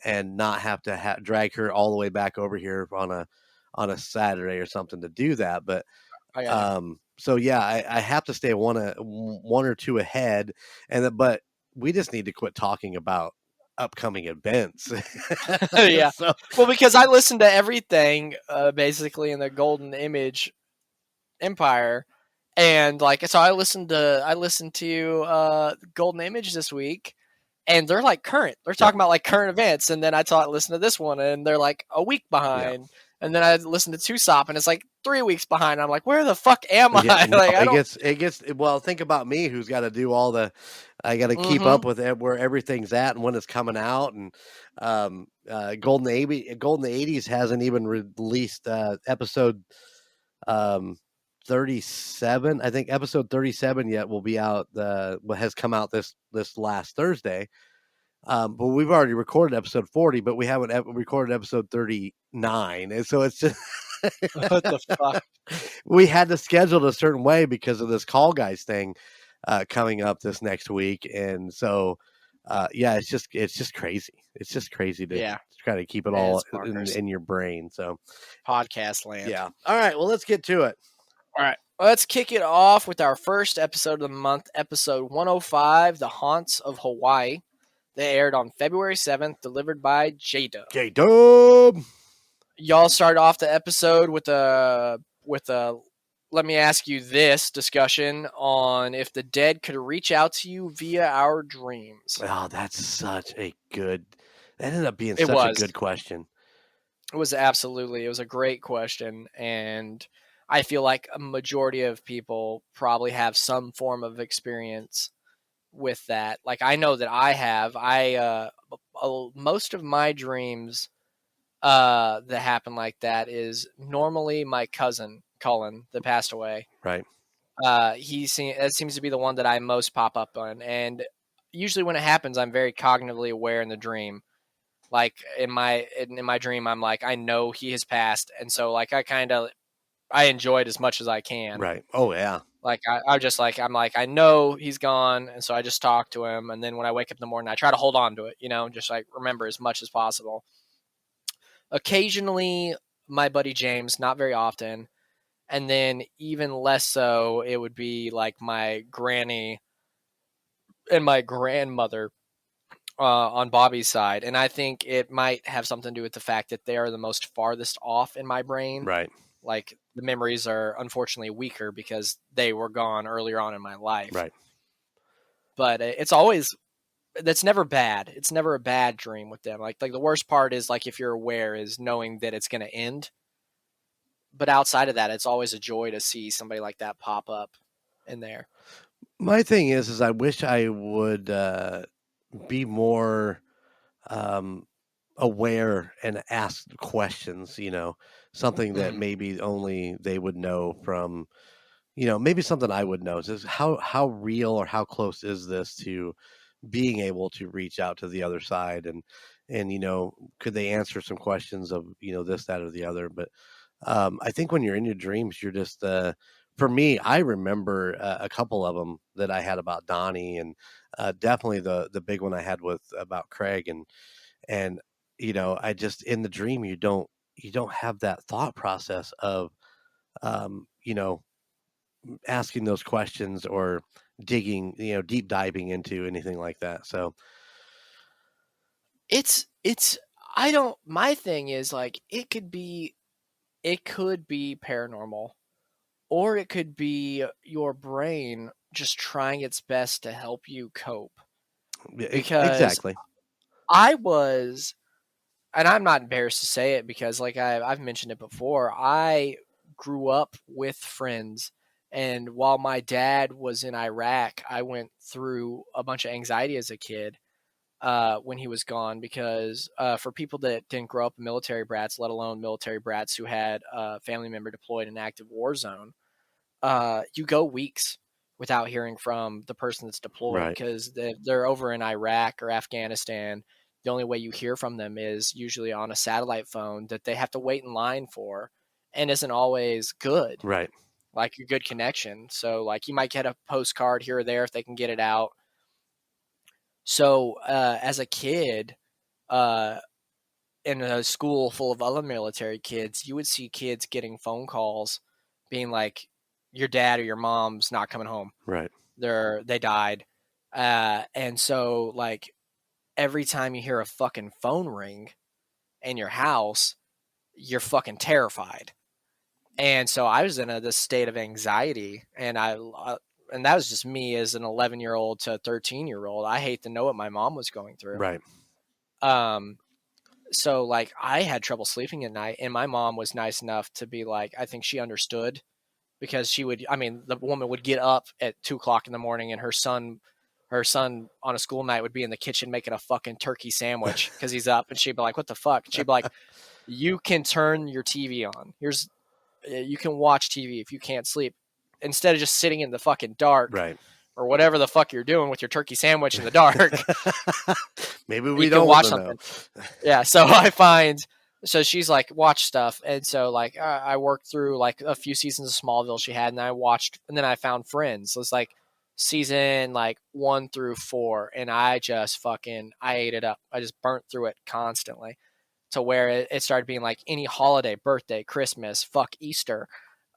and not have to drag her all the way back over here on a Saturday or something to do that. But so yeah, I have to stay one or two ahead, but we just need to quit talking about upcoming events. yeah. Well, because I listened to everything basically in the Golden Image Empire, and like so I listened to Golden Image this week, and they're like current. They're talking about like current events, and then I listen to this one, and they're like a week behind. Yeah. And then I listened to TUSOP, and it's like 3 weeks behind. I'm like, where the fuck am I? No, like, it gets. Well, think about me, who's got to do all the. I got to keep up with it, where everything's at and when it's coming out. And Golden 80s hasn't even released episode 37. I think episode 37 yet will be out. What has come out this last Thursday. But we've already recorded episode 40, but we haven't recorded episode 39. And so it's just what the fuck? We had to schedule it a certain way because of this Call Guys thing coming up this next week. And so it's just crazy. It's just crazy to try to keep it all in your brain. So podcast land. Yeah. All right. Well, let's get to it. All right. Let's kick it off with our first episode of the month, episode 105, The Haunts of Hawaii. They aired on February 7th, delivered by J-Dub. J-Dub! Y'all started off the episode with a let me ask you this discussion on if the dead could reach out to you via our dreams. Oh, that's that ended up being such a good question. It was a great question, and I feel like a majority of people probably have some form of experience with that. Like I know that I have. Most of my dreams that happen like that is normally my cousin Cullen that passed away. Right. That seems to be the one that I most pop up on, and usually when it happens, I'm very cognitively aware in the dream. Like in my dream, I'm like, I know he has passed, and so like I enjoy it as much as I can. Right. Oh yeah. Like I'm like, I know he's gone, and so I just talk to him, and then when I wake up in the morning, I try to hold on to it, just like remember as much as possible. Occasionally, my buddy James, not very often, and then even less so, it would be like my granny and my grandmother on Bobby's side, and I think it might have something to do with the fact that they are the most farthest off in my brain. Right. Like the memories are unfortunately weaker because they were gone earlier on in my life. Right. But that's never bad. It's never a bad dream with them. Like the worst part is like if you're aware is knowing that it's going to end. But outside of that, it's always a joy to see somebody like that pop up in there. My thing is I wish I would be more aware and ask questions. Something that Mhm. maybe only they would know from. Maybe something I would know is how real or how close is this to being able to reach out to the other side, and could they answer some questions of this, that, or the other. But I think when you're in your dreams, you're just for me, I remember a couple of them that I had about Donnie, and definitely the big one I had with about Craig, and I just in the dream you don't have that thought process of um, you know asking those questions or digging, deep diving into anything like that. So It's I don't my thing is like it could be paranormal, or it could be your brain just trying its best to help you cope. Because exactly. I was, and I'm not embarrassed to say it because like I've mentioned it before, I grew up with friends, and while my dad was in Iraq, I went through a bunch of anxiety as a kid when he was gone because for people that didn't grow up military brats, let alone military brats who had a family member deployed in an active war zone, you go weeks without hearing from the person that's deployed Right. because they're over in Iraq or Afghanistan. The only way you hear from them is usually on a satellite phone that they have to wait in line for, and isn't always good, Right. like a good connection. So like you might get a postcard here or there if they can get it out. So as a kid, uh, in a school full of other military kids, you would see kids getting phone calls being like, your dad or your mom's not coming home. Right. They died. And so like every time you hear a fucking phone ring in your house, you're fucking terrified. And so I was in this state of anxiety, and and that was just me as an 11-year-old to a 13-year-old. I hate to know what my mom was going through. Right. Um, so like I had trouble sleeping at night, and my mom was nice enough to be like, I think she understood because the woman would get up at 2 o'clock in the morning, and her son on a school night would be in the kitchen making a fucking turkey sandwich because he's up, and she'd be like, what the fuck? And she'd be like, you can turn your TV on. You can watch TV if you can't sleep instead of just sitting in the fucking dark Right. or whatever the fuck you're doing with your turkey sandwich in the dark. Maybe we You don't can watch want to know. something. Yeah, so she's like, watch stuff. And so like I worked through like a few seasons of Smallville she had, and I watched, and then I found Friends. So it's like season like 1 through 4, and I ate it up. I just burnt through it constantly to where it started being like any holiday, birthday, Christmas, fuck Easter.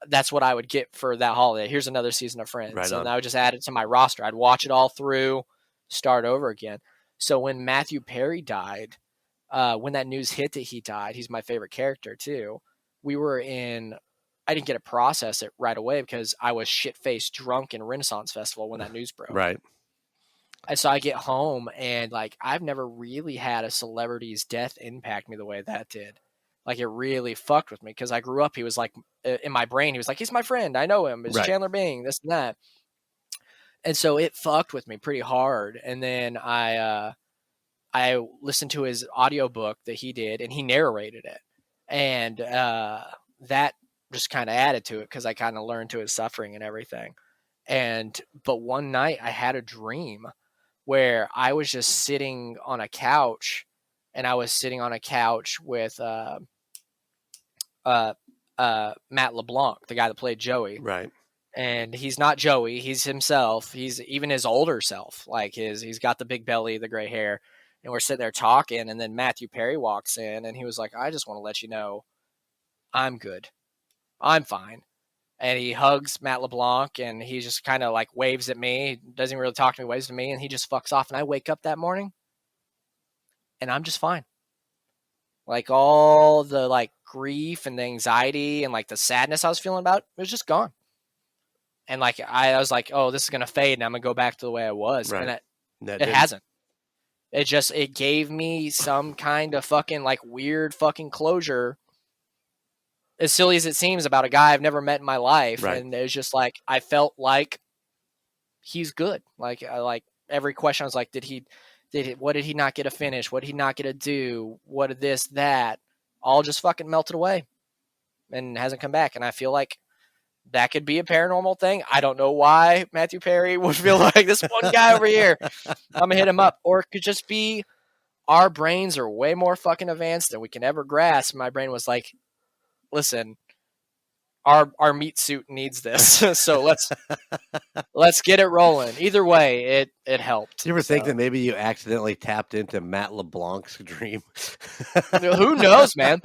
That's what I would get for that holiday. Here's another season of Friends. Right on. And I would just add it to my roster. I'd watch it all through, start over again. So when Matthew Perry died, when that news hit that he died, he's my favorite character too. I didn't get to process it right away because I was shit-faced drunk in Renaissance Festival when that news broke. Right. And so I get home, and like I've never really had a celebrity's death impact me the way that did. Like it really fucked with me because I grew up. He was like in my brain. He was like, he's my friend. I know him. It's Right. Chandler Bing. This and that. And so it fucked with me pretty hard. And then I listened to his audiobook that he did, and he narrated it, and that just kind of added to it because I kind of learned to his suffering and everything. But one night I had a dream where I was just sitting on a couch, and I was sitting on a couch with Matt LeBlanc, the guy that played Joey. Right. And he's not Joey, he's himself. He's even his older self. Like he's got the big belly, the gray hair. And we're sitting there talking, and then Matthew Perry walks in, and he was like, I just want to let you know I'm good. I'm fine. And he hugs Matt LeBlanc, and he just kind of like waves at me. Doesn't really talk to me, waves to me, and he just fucks off. And I wake up that morning, and I'm just fine. Like all the like grief and the anxiety and like the sadness I was feeling about it was just gone. And like I was like, oh, this is gonna fade, and I'm gonna go back to the way I was. Right. And it hasn't. It gave me some kind of fucking like weird fucking closure, as silly as it seems, about a guy I've never met in my life. Right. And it was just like I felt like he's good. Like every question I was like, what did he not get to finish? What did he not get to do? What did this, that? All just fucking melted away and hasn't come back. And I feel like that could be a paranormal thing. I don't know why Matthew Perry would feel like this one guy over here, I'm going to hit him up. Or it could just be our brains are way more fucking advanced than we can ever grasp. My brain was like, listen, our meat suit needs this. So let's get it rolling. Either way, it helped. Do you ever think that maybe you accidentally tapped into Matt LeBlanc's dream? Who knows, man?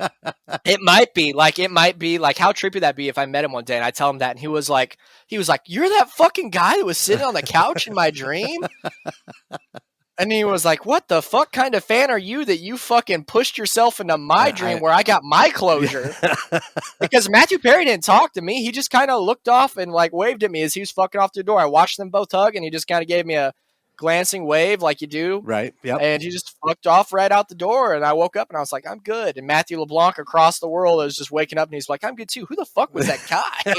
It might be like how trippy that'd be if I met him one day and I tell him that and he was like, you're that fucking guy that was sitting on the couch in my dream? And he was like, what the fuck kind of fan are you that you fucking pushed yourself into my dream where I got my closure? Because Matthew Perry didn't talk to me. He just kind of looked off and like waved at me as he was fucking off the door. I watched them both hug and he just kind of gave me a glancing wave like you do. Right. Yep. And he just fucked off right out the door. And I woke up and I was like, I'm good. And Matthew LeBlanc across the world was just waking up and he's like, I'm good too. Who the fuck was that guy?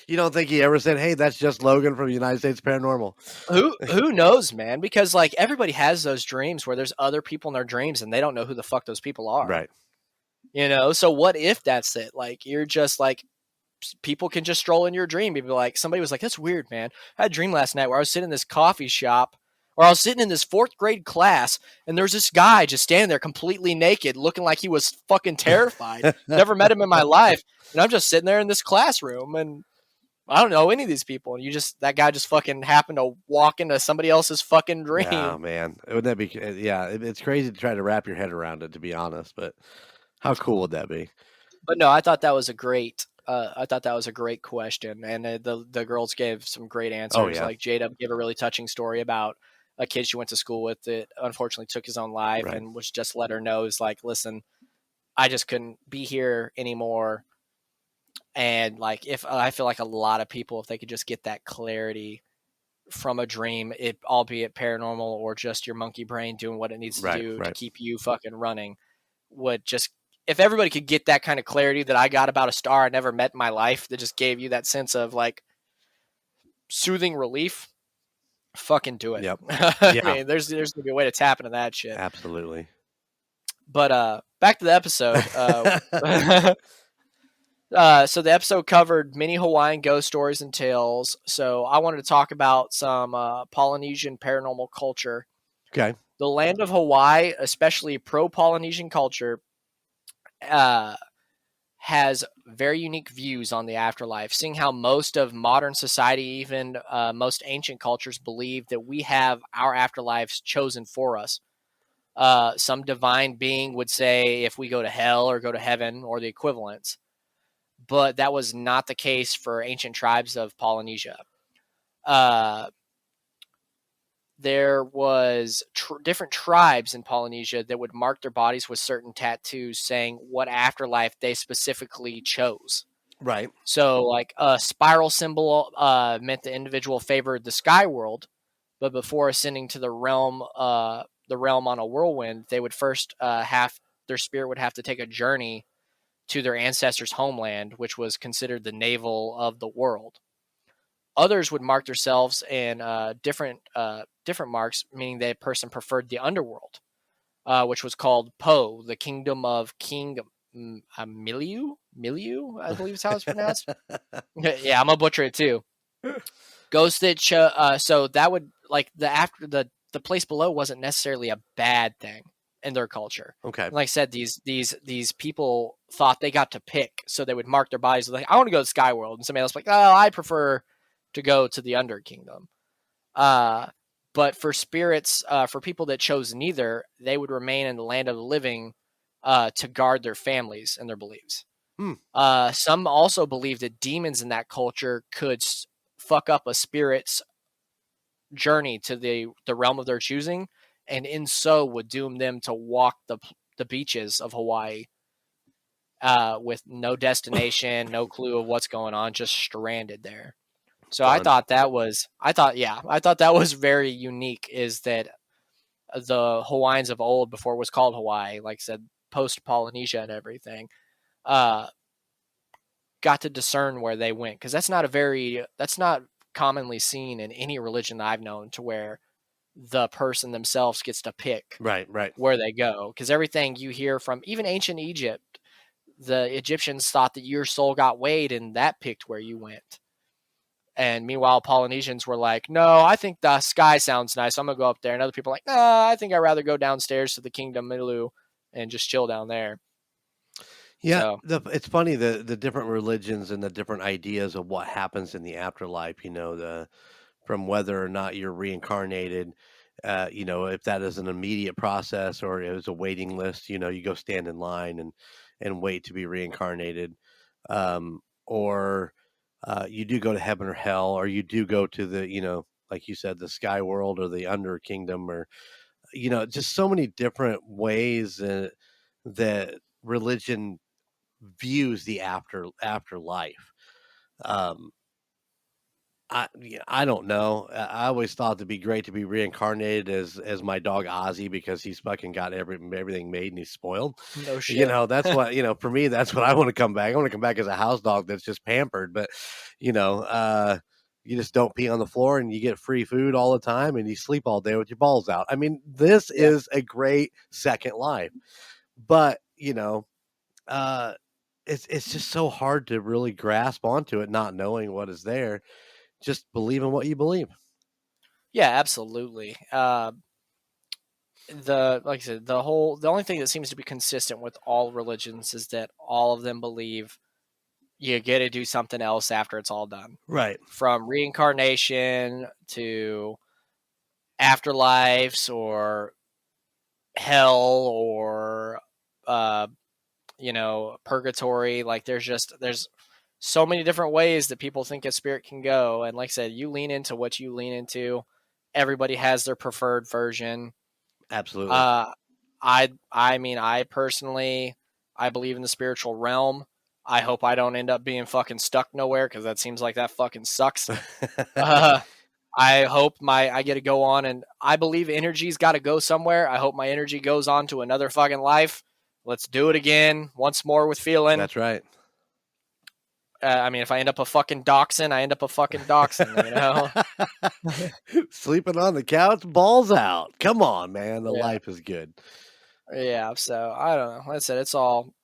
You don't think he ever said, hey, that's just Logan from United States Paranormal? Who knows, man? Because like everybody has those dreams where there's other people in their dreams and they don't know who the fuck those people are. Right. You know, so what if that's it? Like you're just like, people can just stroll in your dream. Maybe like somebody was like, that's weird, man. I had a dream last night where I was sitting in this coffee shop or I was sitting in this 4th grade class and there's this guy just standing there completely naked looking like he was fucking terrified. Never met him in my life. And I'm just sitting there in this classroom and I don't know any of these people. And that guy just fucking happened to walk into somebody else's fucking dream. Oh man. Wouldn't that be, yeah, it's crazy to try to wrap your head around it, to be honest, but how cool would that be? But no, I thought that was a great question, and the girls gave some great answers. Oh, yeah. Like Jada gave a really touching story about a kid she went to school with that unfortunately took his own life, Right. and was just let her know is like, listen, I just couldn't be here anymore. And like, if I feel like a lot of people, if they could just get that clarity from a dream, albeit paranormal or just your monkey brain doing what it needs to do to keep you fucking running, would just. If everybody could get that kind of clarity that I got about a star I never met in my life, that just gave you that sense of like soothing relief, fucking do it. Yep. I mean, there's gonna be a way to tap into that shit. Absolutely. But back to the episode. So the episode covered many Hawaiian ghost stories and tales. So I wanted to talk about some Polynesian paranormal culture. Okay. The land of Hawaii, especially pro-Polynesian culture, has very unique views on the afterlife, seeing how most of modern society, even most ancient cultures, believe that we have our afterlives chosen for us. Some divine being would say if we go to hell or go to heaven or the equivalents, but that was not the case for ancient tribes of Polynesia. There was different tribes in Polynesia that would mark their bodies with certain tattoos saying what afterlife they specifically chose. Right. So like a spiral symbol meant the individual favored the sky world, but before ascending to the realm on a whirlwind, they would first their spirit would have to take a journey to their ancestors' homeland, which was considered the navel of the world. Others would mark themselves in different marks, meaning that a person preferred the underworld, which was called Po, the kingdom of King Miliu, I believe is how it's pronounced. Yeah, I'm gonna butcher it too. Ghosts that so that would like the place below wasn't necessarily a bad thing in their culture. Okay. And like I said, these people thought they got to pick, so they would mark their bodies like, I want to go to Sky World, and somebody else like, oh, I prefer to go to the Under Kingdom. But for spirits, for people that chose neither, they would remain in the land of the living to guard their families and their beliefs. Some also believe that demons in that culture could fuck up a spirit's journey to the realm of their choosing, and in so would doom them to walk the beaches of Hawaii with no destination, no clue of what's going on, just stranded there. So I thought that was very unique, is that the Hawaiians of old, before it was called Hawaii, like I said, post Polynesia and everything, got to discern where they went, because that's not commonly seen in any religion that I've known, to where the person themselves gets to pick Right. where they go. Because everything you hear from even ancient Egypt, the Egyptians thought that your soul got weighed and that picked where you went. And meanwhile, Polynesians were like, no, I think the sky sounds nice, I'm going to go up there. And other people are like, nah, I think I'd rather go downstairs to the Kingdom Milu and just chill down there. Yeah, So, it's funny the different religions and the different ideas of what happens in the afterlife. From whether or not you're reincarnated, if that is an immediate process or it was a waiting list. You go stand in line and wait to be reincarnated, or you do go to heaven or hell, or you do go to the like you said, the sky world or the under kingdom, or just so many different ways that religion views the afterlife. Um, I don't know. I always thought it'd be great to be reincarnated as my dog Ozzy, because he's fucking got everything made and he's spoiled. no shit. That's what for me. That's what I want to come back. I want to come back as a house dog that's just pampered, but you just don't pee on the floor and you get free food all the time and you sleep all day with your balls out. I mean, this is a great second life, but it's just so hard to really grasp onto it, not knowing what is there. Just believe in what you believe. Yeah, absolutely. Like I said, the only thing that seems to be consistent with all religions is that all of them believe you get to do something else after it's all done. Right. From reincarnation to afterlives or hell or purgatory. Like there's so many different ways that people think a spirit can go, and like I said, you lean into what you lean into. Everybody has their preferred version. Absolutely. I personally, I believe in the spiritual realm. I hope I don't end up being fucking stuck nowhere, because that seems like that fucking sucks. I hope I get to go on, and I believe energy's got to go somewhere. I hope my energy goes on to another fucking life. Let's do it again once more with feeling. That's right. If I end up a fucking dachshund, I end up a fucking dachshund, Sleeping on the couch, balls out. Come on, man. The life is good. Yeah, so I don't know. Like I said,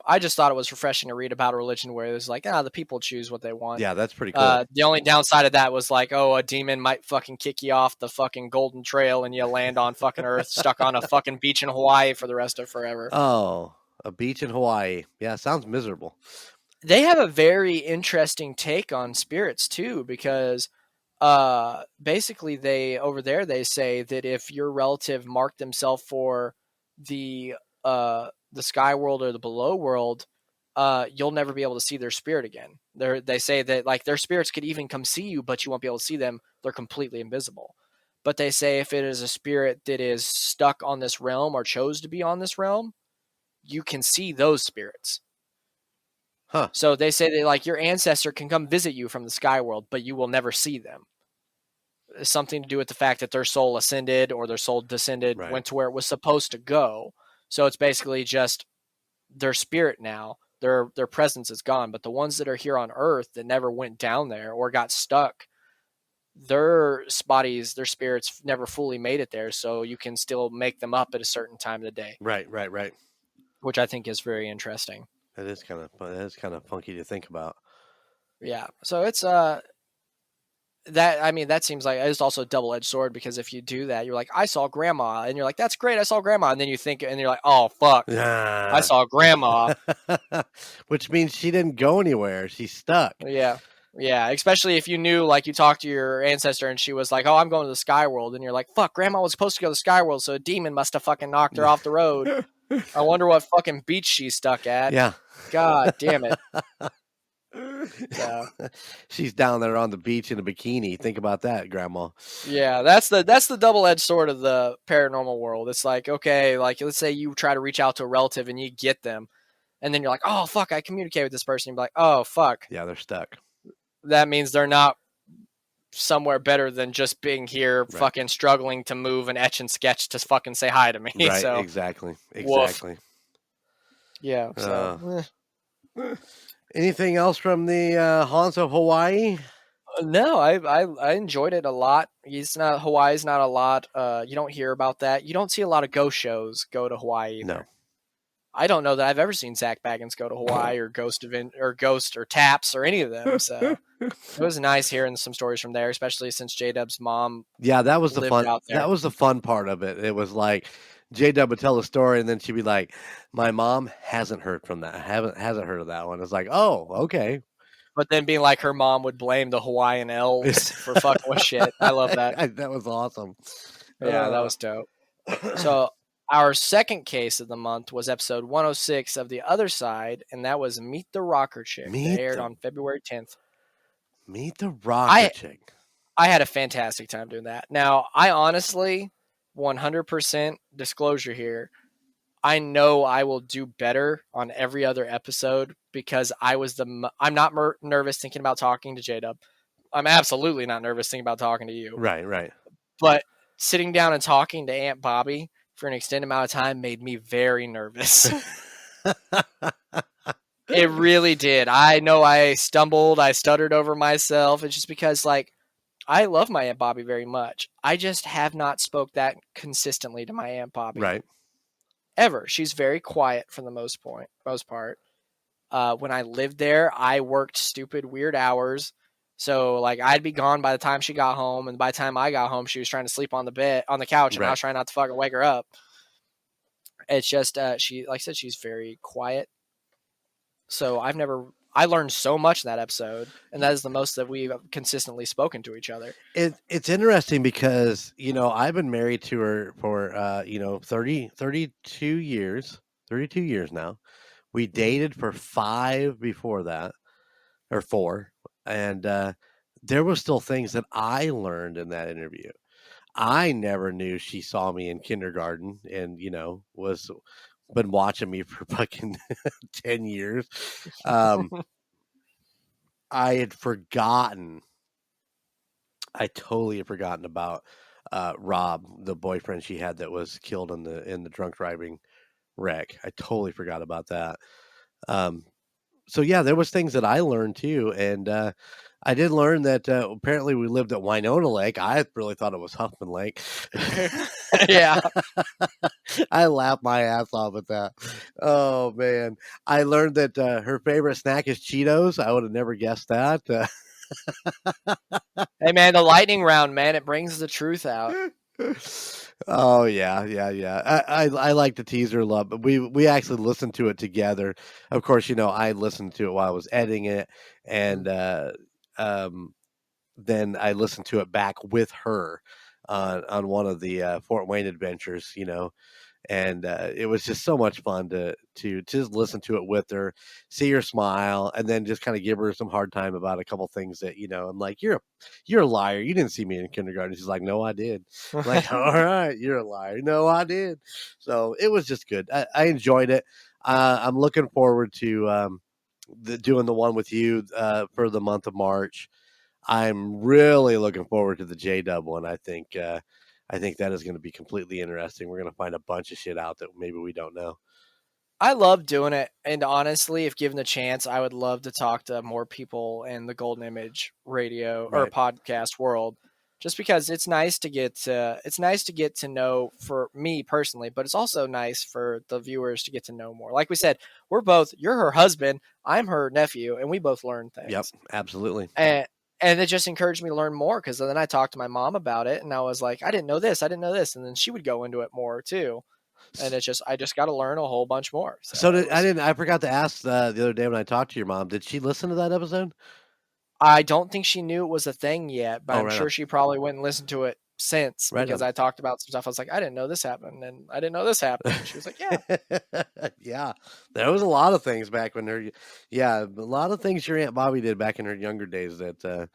I just thought it was refreshing to read about a religion where it was like, the people choose what they want. Yeah, that's pretty cool. The only downside of that was like, a demon might fucking kick you off the fucking golden trail and you land on fucking Earth, stuck on a fucking beach in Hawaii for the rest of forever. Oh, a beach in Hawaii. Yeah, sounds miserable. They have a very interesting take on spirits too, because basically they say that if your relative marked themselves for the sky world or the below world, you'll never be able to see their spirit again. They say that like their spirits could even come see you, but you won't be able to see them. They're completely invisible. But they say if it is a spirit that is stuck on this realm or chose to be on this realm, you can see those spirits. Huh. So they say that like your ancestor can come visit you from the sky world, but you will never see them. It's something to do with the fact that their soul ascended or their soul descended, Right. went to where it was supposed to go. So it's basically just their spirit now. Their presence is gone. But the ones that are here on Earth that never went down there or got stuck, their bodies, their spirits never fully made it there. So you can still make them up at a certain time of the day. Right. Which I think is very interesting. That is kind of funky to think about. Yeah. So it's that seems like it's also a double-edged sword, because if you do that, you're like, I saw grandma, and you're like, that's great, I saw grandma, and then you think, and you're like, oh fuck, I saw grandma. Which means she didn't go anywhere, she's stuck. Yeah, especially if you knew, like, you talked to your ancestor and she was like, oh, I'm going to the sky world, and you're like, fuck, grandma was supposed to go to the sky world, so a demon must have fucking knocked her off the road. I wonder what fucking beach she's stuck at. Yeah. God damn it. So. She's down there on the beach in a bikini. Think about that, grandma. Yeah, that's the double-edged sword of the paranormal world. It's like, okay, like let's say you try to reach out to a relative and you get them, and then you're like, oh fuck, I communicate with this person. You're like, oh fuck. Yeah, they're stuck. That means they're not somewhere better than just being here, right, fucking struggling to move and etch and sketch to fucking say hi to me. Right, so, exactly. Woof. Yeah. So. Anything else from the haunts of Hawaii? No, I enjoyed it a lot. Hawaii's not a lot. You don't hear about that. You don't see a lot of ghost shows go to Hawaii either. No. I don't know that I've ever seen Zach Baggins go to Hawaii or Ghost or Taps or any of them. So it was nice hearing some stories from there, especially since J-Dub's mom Yeah, that was the lived fun. out there. That was the fun part of it. It was like J-Dub would tell a story, and then she'd be like, "My mom hasn't heard from that. Hasn't heard of that one." It's like, "Oh, okay." But then being like her mom would blame the Hawaiian elves for fucking with shit. I love that. That was awesome. Yeah, that was dope. So our second case of the month was episode 106 of The Other Side, and that was Meet the Rocker Chick. That aired on February 10th. Meet the Rocker Chick. I had a fantastic time doing that. Now, I honestly, 100% disclosure here, I know I will do better on every other episode because I'm not nervous thinking about talking to J-Dub. I'm absolutely not nervous thinking about talking to you. Right. But sitting down and talking to Aunt Bobbi for an extended amount of time made me very nervous. It really did. I know I stumbled, I stuttered over myself. It's just because, like, I love my Aunt Bobbi very much. I just have not spoke that consistently to my Aunt Bobbi. Right. Ever. She's very quiet for the most part. When I lived there, I worked stupid, weird hours. So, like, I'd be gone by the time she got home, and by the time I got home, she was trying to sleep on the couch, and I was trying not to fucking wake her up. It's just, like I said, she's very quiet. So I learned so much in that episode, and that is the most that we've consistently spoken to each other. It's interesting because, I've been married to her for, 32 years now. We dated for 5 before that, or 4. And there were still things that I learned in that interview. I never knew she saw me in kindergarten and, was been watching me for fucking 10 years. I totally had forgotten about Rob, the boyfriend she had that was killed in the drunk driving wreck. I totally forgot about that. So yeah, there was things that I learned too, and I did learn that apparently we lived at Winona Lake. I really thought it was Huffman Lake. Yeah, I laughed my ass off at that. Oh man, I learned that her favorite snack is Cheetos. I would have never guessed that. Hey man, the lightning round, man, it brings the truth out. Oh yeah. I like to tease her a lot, but we actually listened to it together. Of course, I listened to it while I was editing it, and then I listened to it back with her on one of the Fort Wayne adventures, and it was just so much fun to just listen to it with her, see her smile, and then just kind of give her some hard time about a couple things that, I'm like, you're a liar. You didn't see me in kindergarten. She's like, no, I did. I'm like, all right, you're a liar. No, I did. So it was just good. I enjoyed it. I'm looking forward to doing the one with you for the month of March. I'm really looking forward to the J-Dub one. I think that is going to be completely interesting. We're going to find a bunch of shit out that maybe we don't know. I love doing it, and honestly, if given the chance, I would love to talk to more people in the Golden Image radio or podcast world, just because it's nice to get to know, for me personally, but it's also nice for the viewers to get to know more. Like we said, you're her husband, I'm her nephew, and we both learn things. Yep, absolutely. And it just encouraged me to learn more, because then I talked to my mom about it, and I was like, I didn't know this, and then she would go into it more too. And I just got to learn a whole bunch more. I forgot to ask the other day when I talked to your mom, did she listen to that episode? I don't think she knew it was a thing yet, but I'm sure she probably went and listened to it since, because I talked about some stuff. I was like, I didn't know this happened, and I didn't know this happened. And she was like, yeah. Yeah, there was a lot of things back when a lot of things your Aunt Bobbi did back in her younger days that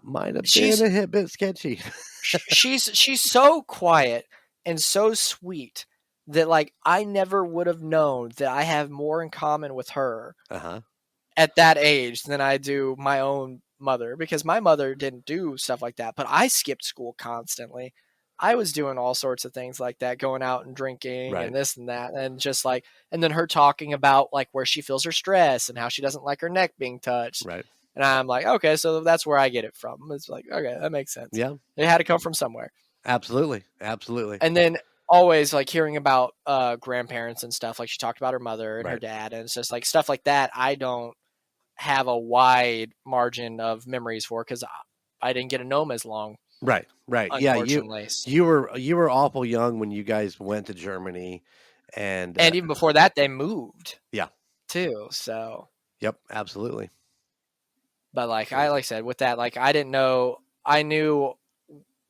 might have been a bit sketchy. she's so quiet and so sweet that, like, I never would have known that I have more in common with her at that age than I do my own mother, because my mother didn't do stuff like that, but I skipped school constantly. I was doing all sorts of things like that, going out and drinking and this and that, and just like, and then her talking about like where she feels her stress and how she doesn't like her neck being touched. Right. And I'm like, okay, so that's where I get it from. It's like, okay, that makes sense. Yeah, It had to come from somewhere. absolutely. And then always like hearing about grandparents and stuff. Like she talked about her mother and her Right. dad, and it's just like stuff like that. I don't have a wide margin of memories for because I didn't get to know them as long. Right. Yeah, Unfortunately. you were awful young when you guys went to Germany, and Even before that, they moved. Yeah. Too. So. Yep, absolutely. But like I said, with that, like I didn't know. I knew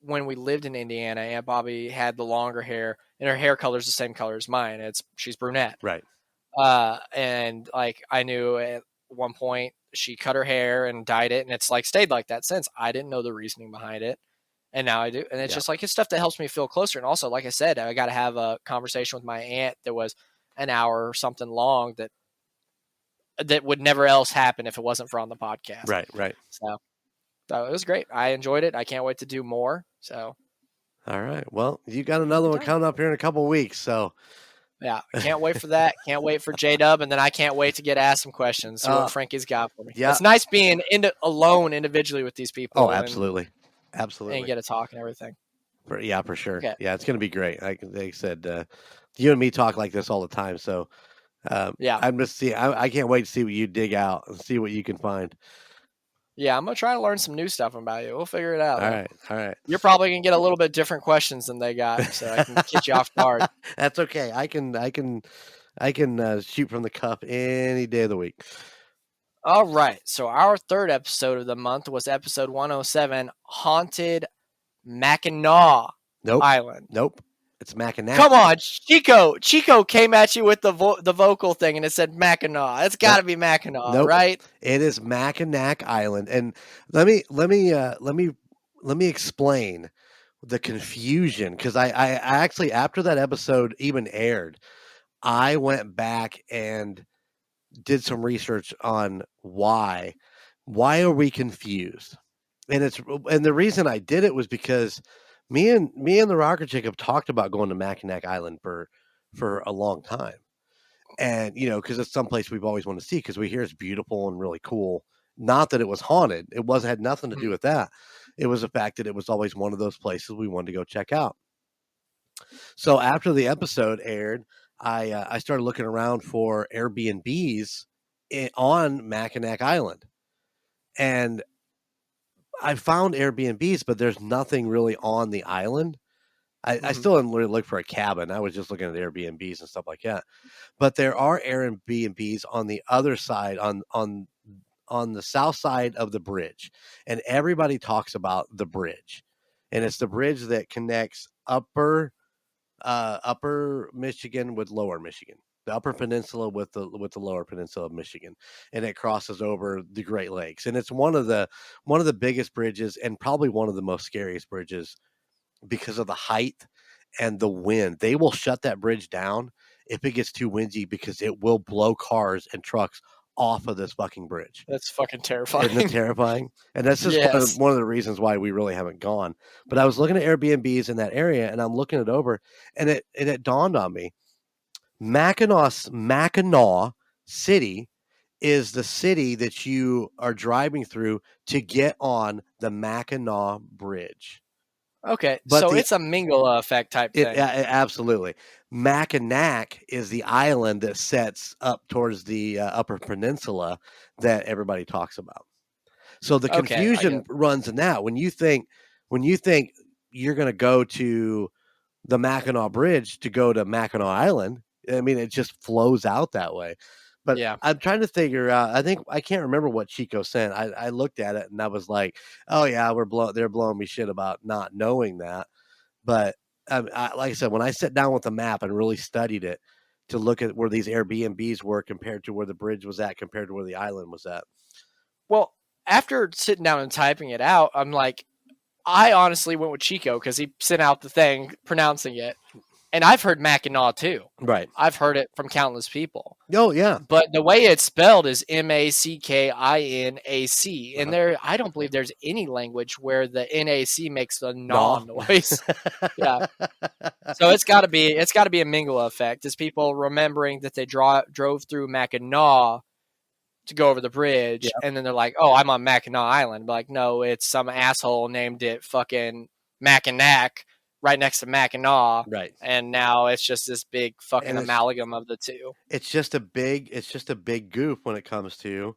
when we lived in Indiana, Aunt Bobby had the longer hair, and her hair color is the same color as mine. She's brunette. Right. And like I knew at one point she cut her hair and dyed it, and it's like stayed like that since. I didn't know the reasoning behind it, and now I do. And it's just like it's stuff that helps me feel closer. And also, like I said, I got to have a conversation with my aunt that was an hour or something long that would never else happen if it wasn't for on the podcast. Right. So it was great. I enjoyed it. I can't wait to do more. So. All right. Well, you got another one coming up here in a couple of weeks. So. Yeah, can't wait for that. Can't wait for J-Dub, and then I can't wait to get asked some questions, see what Frankie's got for me. Yeah. It's nice being alone individually with these people. Oh, absolutely. And get to talk and everything. For sure. Okay. Yeah, it's going to be great. Like they said, you and me talk like this all the time. So, I'm just I can't wait to see what you dig out and see what you can find. Yeah, I'm gonna try to learn some new stuff about you. We'll figure it out. All right. You're probably gonna get a little bit different questions than they got, so I can get you off guard. That's okay. I can shoot from the cuff any day of the week. All right. So our third episode of the month was episode 107, Haunted Mackinac Island. Nope. It's Mackinac. Come on, Chico. Chico came at you with the vocal thing, and it said Mackinac. It's got to be Mackinac, right? It is Mackinac Island, and let me explain the confusion, because I actually, after that episode even aired, I went back and did some research on why are we confused, and the reason I did it was because me and the Rocker Chick have talked about going to Mackinac Island for a long time. And, because it's someplace we've always wanted to see, because we hear it's beautiful and really cool. Not that it was haunted. It had nothing to do with that. It was the fact that it was always one of those places we wanted to go check out. So after the episode aired, I started looking around for Airbnbs on Mackinac Island. And I found Airbnbs, but there's nothing really on the island. I still didn't really look for a cabin. I was just looking at Airbnbs and stuff like that. But there are Airbnbs on the other side, on the south side of the bridge. And everybody talks about the bridge. And it's the bridge that connects upper Michigan with lower Michigan. The upper peninsula with the lower peninsula of Michigan, and it crosses over the Great Lakes. And it's one of the biggest bridges, and probably one of the most scariest bridges, because of the height and the wind. They will shut that bridge down if it gets too windy, because it will blow cars and trucks off of this fucking bridge. That's fucking terrifying. Isn't it terrifying? And that's just one of the reasons why we really haven't gone. But I was looking at Airbnbs in that area, and I'm looking it over, and it dawned on me. Mackinac City is the city that you are driving through to get on the Mackinac Bridge. Okay, but it's a Mingala effect type thing. Absolutely. Mackinac is the island that sets up towards the upper peninsula that everybody talks about. So the confusion runs in that. When you think you're going to go to the Mackinac Bridge to go to Mackinac Island, I mean, it just flows out that way. But I'm trying to figure out. I can't remember what Chico sent. I looked at it and I was like, "Oh yeah, they're blowing me shit about not knowing that." But like I said, when I sat down with the map and really studied it to look at where these Airbnbs were compared to where the bridge was at, compared to where the island was at. Well, after sitting down and typing it out, I'm like, I honestly went with Chico because he sent out the thing pronouncing it. And I've heard Mackinac too. Right. I've heard it from countless people. Oh, yeah. But the way it's spelled is Mackinac. And I don't believe there's any language where the NAC makes the NAW noise. Yeah. So it's got to be a Mingala effect. Is people remembering that they drove through Mackinac to go over the bridge, Yep. and then they're like, "Oh, I'm on Mackinac Island." But like, no, it's some asshole named it fucking Mackinac right next to Mackinac, Right. and now it's just this big fucking And amalgam of the two. it's just a big goof when it comes to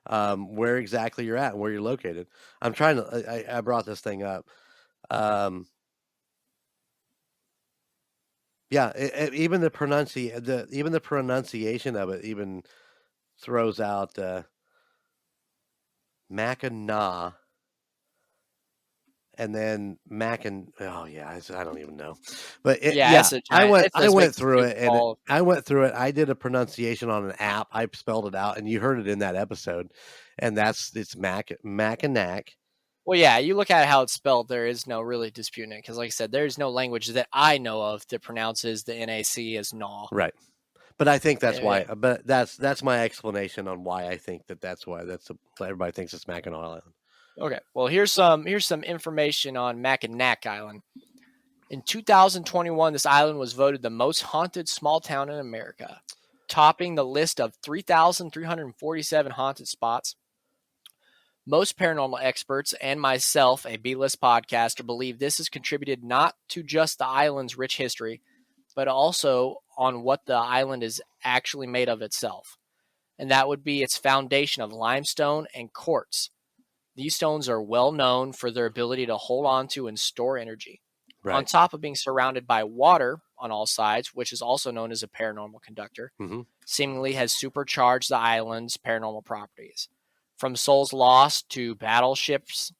where exactly you're at and where you're located. I'm trying to. I brought this thing up. Yeah, even the pronunciation of it even throws out Mackinac and then oh yeah, I don't even know, but Yeah, it's a giant. It's I as big went as a through Sioux it and Falls. I did a pronunciation on an app. I spelled it out, and you heard it in that episode, and it's Mackinac. Well, yeah, you look at how it's spelled. There is no really disputing it because, like I said, there is no language that I know of that pronounces the NAC as "naw." Right. But I think that's why. Yeah. But that's my explanation on why I think that's why everybody thinks it's Mackinac Island. Okay. Well, here's some information on Mackinac Island. In 2021, this island was voted the most haunted small town in America, topping the list of 3,347 haunted spots. Most paranormal experts and myself, a B-list podcaster, believe this has contributed not to just the island's rich history, but also on what the island is actually made of itself. And that would be its foundation of limestone and quartz. These stones are well known for their ability to hold on to and store energy. Right. On top of being surrounded by water on all sides, which is also known as a paranormal conductor, seemingly has supercharged the island's paranormal properties. From souls lost to battleships,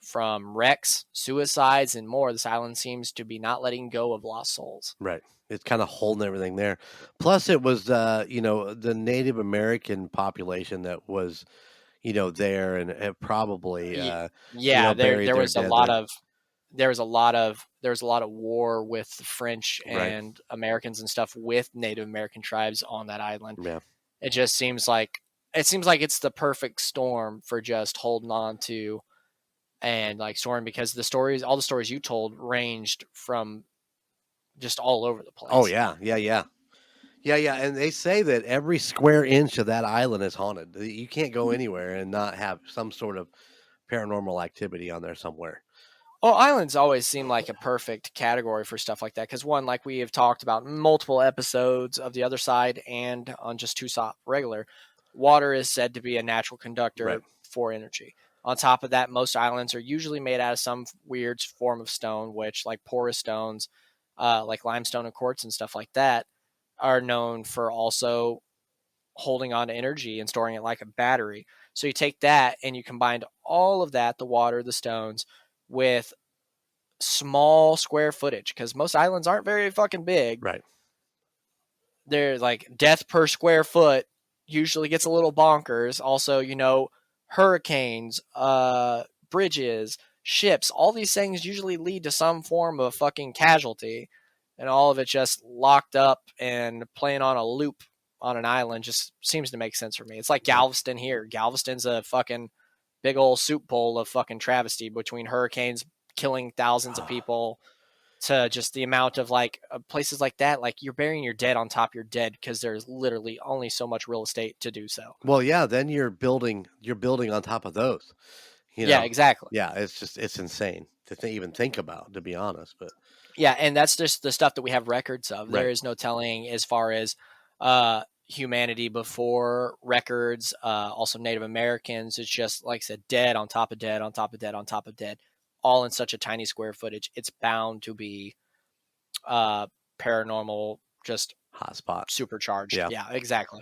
from wrecks, suicides, and more, this island seems to be not letting go of lost souls. Right. It's kind of holding everything there. Plus, it was the Native American population that was there and probably buried there their was a dead lot there. of there was a lot of war with the French Right. and Americans and stuff with Native American tribes on that island. Yeah. It just seems like it's the perfect storm for just holding on to and like soaring because all the stories you told ranged from just all over the place. Oh yeah. And they say that every square inch of that island is haunted. You can't go anywhere and not have some sort of paranormal activity on there somewhere. Well, islands always seem like a perfect category for stuff like that because one, like we have talked about in multiple episodes of the other side and on just TUSOP regular, water is said to be a natural conductor Right. for energy. On top of that, most islands are usually made out of some weird form of stone, which like porous stones, like limestone and quartz and stuff like that, are known for also holding on to energy and storing it like a battery. So you take that and you combine all of that, the water, the stones, with small square footage because most islands aren't very fucking big. Right. They're like death per square foot usually gets a little bonkers. Also, hurricanes, bridges, ships, all these things usually lead to some form of fucking casualty, and all of it just locked up and playing on a loop on an island just seems to make sense for me. It's like Galveston here. Galveston's a fucking big old soup bowl of fucking travesty between hurricanes killing thousands of people to just the amount of like places like that. Like you're burying your dead on top of your dead because there's literally only so much real estate to do so. Well, yeah. Then you're building on top of those. Yeah, exactly. Yeah, it's insane to even think about, to be honest. But yeah, and that's just the stuff that we have records of. Right. There is no telling as far as humanity before records. Also, Native Americans. It's just like I said, dead on top of dead on top of dead on top of dead, all in such a tiny square footage. It's bound to be paranormal, just hotspot. supercharged. Yeah, exactly.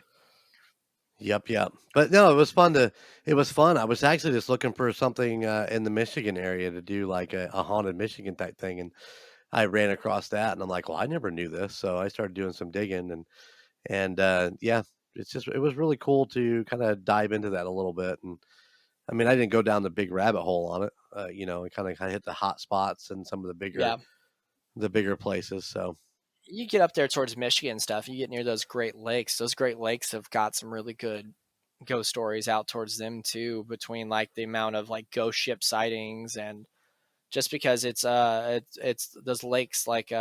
Yep. But no, it was fun. I was actually just looking for something in the Michigan area to do, like a haunted Michigan type thing, and I ran across that, and I'm like, well, I never knew this, so I started doing some digging, and it was really cool to kind of dive into that a little bit. And I mean, I didn't go down the big rabbit hole on it, and kind of hit the hot spots and some of the bigger places. So you get up there towards Michigan and stuff, you get near those Great Lakes. Those Great Lakes have got some really good ghost stories out towards them too, between like the amount of like ghost ship sightings, and just because it's those lakes like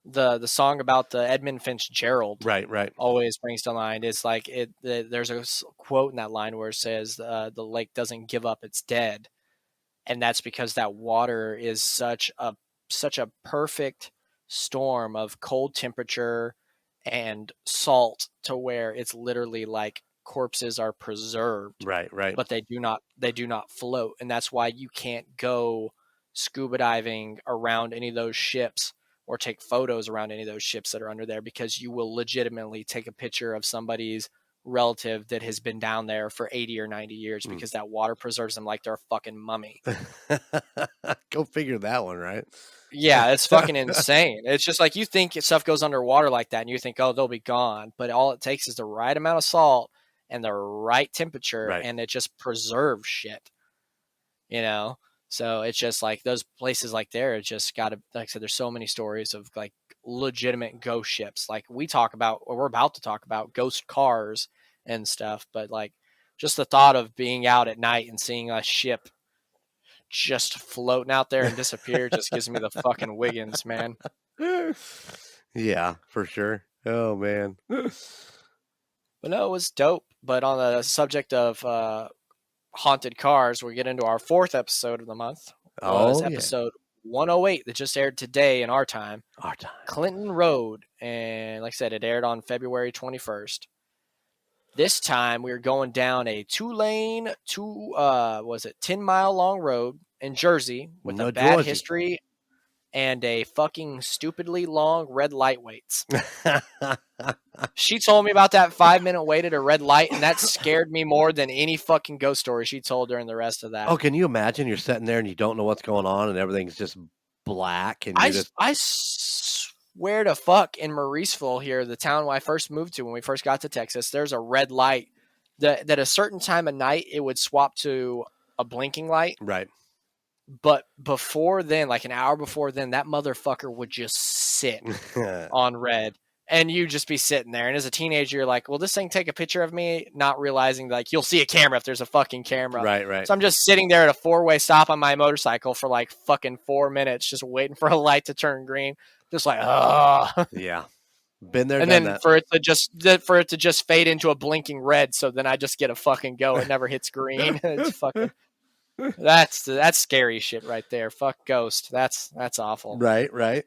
the song about the Edmund Fitzgerald Right. always brings to mind. It's like there's a quote in that line where it says the lake doesn't give up its dead, and that's because that water is such a perfect storm of cold temperature and salt to where it's literally like corpses are preserved, Right. but they do not float, and that's why you can't go scuba diving around any of those ships or take photos around any of those ships that are under there, because you will legitimately take a picture of somebody's relative that has been down there for 80 or 90 years because that water preserves them like they're a fucking mummy. Go figure that one, right? Yeah, it's fucking insane. It's just like you think stuff goes underwater like that and you think, oh, they'll be gone. But all it takes is the right amount of salt and the right temperature, Right. and it just preserves shit. You know? So it's just like those places like there, it just got to, like I said, there's so many stories of like legitimate ghost ships. Like we talk about, or we're about to talk about, ghost cars and stuff. But like just the thought of being out at night and seeing a ship just floating out there and disappear just gives me the fucking Wiggins, man. Yeah, for sure. Oh man. But no, it was dope. But on the subject of haunted cars, we get into our 4th episode of the month. Was episode 108 that just aired today in our time. Clinton Road. And like I said, it aired on February 21st. This time we were going down a 2-lane, 10-mile long road in Jersey with a bad history and a fucking stupidly long red light waits. She told me about that 5-minute wait at a red light, and that scared me more than any fucking ghost story she told during the rest of that. Oh, can you imagine you're sitting there and you don't know what's going on and everything's just black? And I swear to fuck, in Mauriceville here, the town I first moved to when we first got to Texas, there's a red light that at a certain time of night, it would swap to a blinking light. Right. But before then, like an hour before then, that motherfucker would just sit on red. And you just be sitting there. And as a teenager, you're like, will this thing take a picture of me? Not realizing, like, you'll see a camera if there's a fucking camera. Right. So I'm just sitting there at a 4-way stop on my motorcycle for like fucking 4 minutes, just waiting for a light to turn green. Just like, oh. Yeah. Been there, and done then that. for it to just fade into a blinking red. So then I just get a fucking go. It never hits green. It's fucking... That's scary shit right there. Fuck Ghost. That's awful. Right.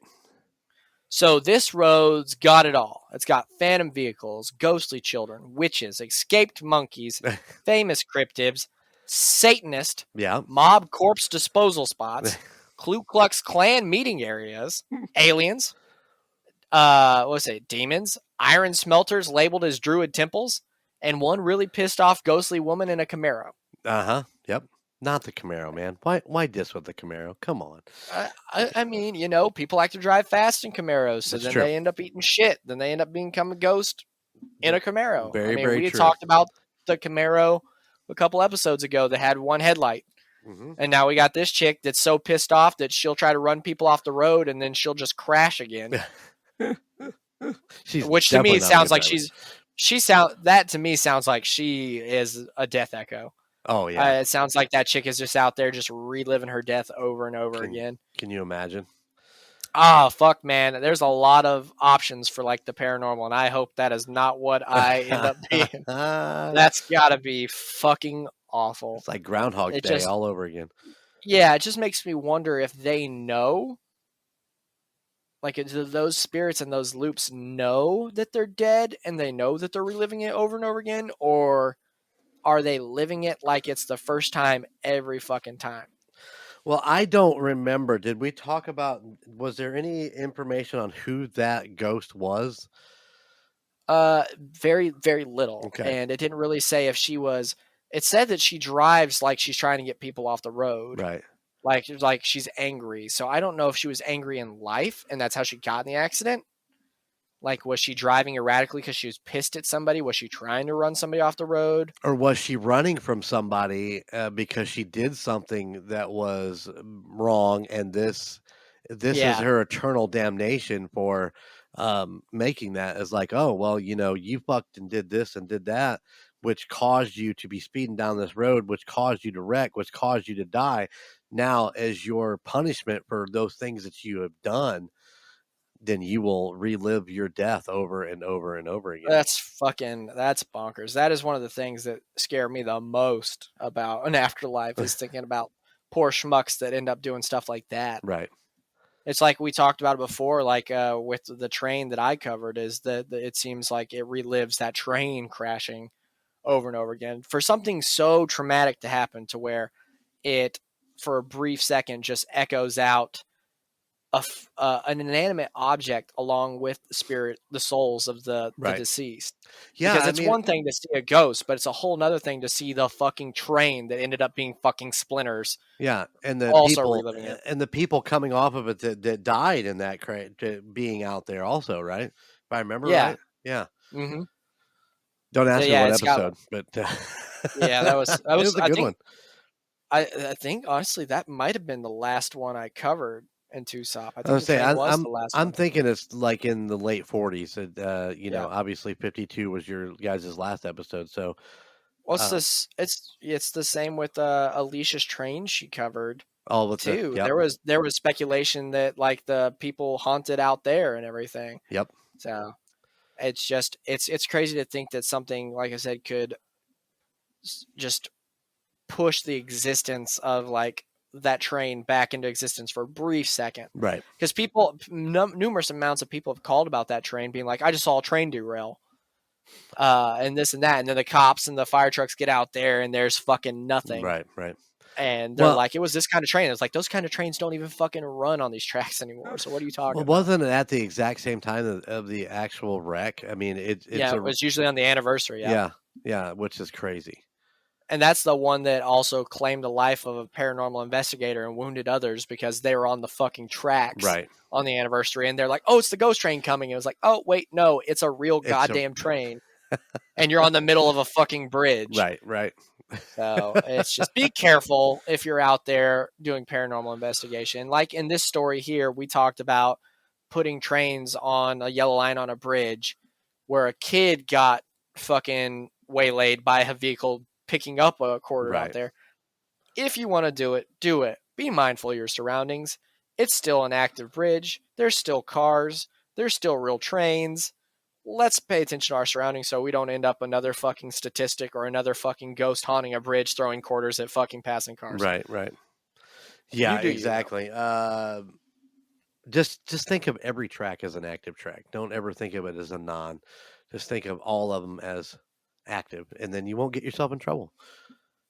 So this road's got it all. It's got phantom vehicles, ghostly children, witches, escaped monkeys, famous cryptids, Satanist, mob corpse disposal spots, Ku Klux Klan meeting areas, aliens, demons, iron smelters labeled as druid temples, and one really pissed off ghostly woman in a Camaro. Yep. Not the Camaro, man. Why diss with the Camaro? Come on. I mean, you know, people like to drive fast in Camaros, so then they end up eating shit. Then they end up becoming a ghost in a Camaro. We had talked about the Camaro a couple episodes ago that had one headlight. Mm-hmm. And now we got this chick that's so pissed off that she'll try to run people off the road and then she'll just crash again. Which to me sounds like to me sounds like she is a death echo. Oh, yeah. It sounds like that chick is just out there just reliving her death over and over again. Can you imagine? Oh, fuck, man. There's a lot of options for like the paranormal, and I hope that is not what I end up being. That's got to be fucking awful. It's like Groundhog Day all over again. Yeah, it just makes me wonder if they know. Like, do those spirits and those loops know that they're dead and they know that they're reliving it over and over again? Or are they living it like it's the first time every fucking time? Well, I don't remember. Did we talk about, was there any information on who that ghost was? Very, very little. Okay. And it didn't really say if she was, it said that she drives like she's trying to get people off the road. Right. Like she's angry. So I don't know if she was angry in life and that's how she got in the accident. Like, was she driving erratically because she was pissed at somebody? Was she trying to run somebody off the road? Or was she running from somebody because she did something that was wrong, and this is her eternal damnation for making that? Is like, oh, well, you know, you fucked and did this and did that, which caused you to be speeding down this road, which caused you to wreck, which caused you to die. Now, as your punishment for those things that you have done, then you will relive your death over and over and over again. That's bonkers. That is one of the things that scare me the most about an afterlife is thinking about poor schmucks that end up doing stuff like that. Right. It's like we talked about it before, like with the train that I covered, is that it seems like it relives that train crashing over and over again for something so traumatic to happen to where it, for a brief second, just echoes out an inanimate object along with the souls of the deceased. Yeah, because it's one thing to see a ghost, but it's a whole nother thing to see the fucking train that ended up being fucking splinters. Yeah, and the Also people reliving it. and the people coming off of it that died in that being out there also, right? If I remember right. Yeah. Mm-hmm. Don't ask me what episode, but yeah, that was it was a good one. I think honestly that might have been the last one I covered in TUSOP. I think I'm thinking it's like in the late 40s. Obviously 52 was your guys' last episode. So, it's the same with Alicia's train she covered. All the too. There was speculation that like the people haunted out there and everything. Yep. So it's just it's crazy to think that something like I said could just push the existence of like that train back into existence for a brief second. Right. Because numerous amounts of people have called about that train being like, I just saw a train derail. And this and that. And then the cops and the fire trucks get out there and there's fucking nothing. Right. And they're like, it was this kind of train. It's like, those kind of trains don't even fucking run on these tracks anymore. So what are you talking about? Wasn't it at the exact same time of the actual wreck? I mean, it was usually on the anniversary. Yeah, which is crazy. And that's the one that also claimed the life of a paranormal investigator and wounded others because they were on the fucking tracks on the anniversary. And they're like, oh, it's the ghost train coming. And it was like, oh, wait, no, it's a real goddamn train. And you're on the middle of a fucking bridge. Right. So it's just be careful if you're out there doing paranormal investigation. Like in this story here, we talked about putting trains on a yellow line on a bridge where a kid got fucking waylaid by a vehicle picking up a quarter out there. If you want to do it, do it. Be mindful of your surroundings. It's still an active bridge. There's still cars. There's still real trains. Let's pay attention to our surroundings so we don't end up another fucking statistic or another fucking ghost haunting a bridge throwing quarters at fucking passing cars. Right. Yeah, exactly. Just think of every track as an active track. Don't ever think of it as a non. Just think of all of them as active, and then you won't get yourself in trouble.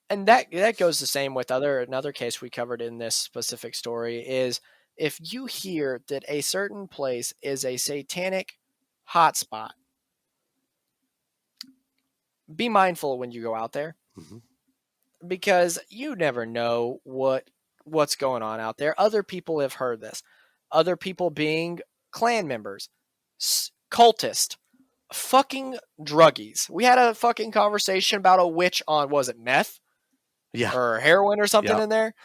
And that goes the same with another case we covered in this specific story is if you hear that a certain place is a satanic hotspot, be mindful when you go out there because you never know what's going on out there. Other people have heard this. Other people being clan members, cultists, fucking druggies. We had a fucking conversation about a witch on, was it meth? Yeah. Or heroin or something in there.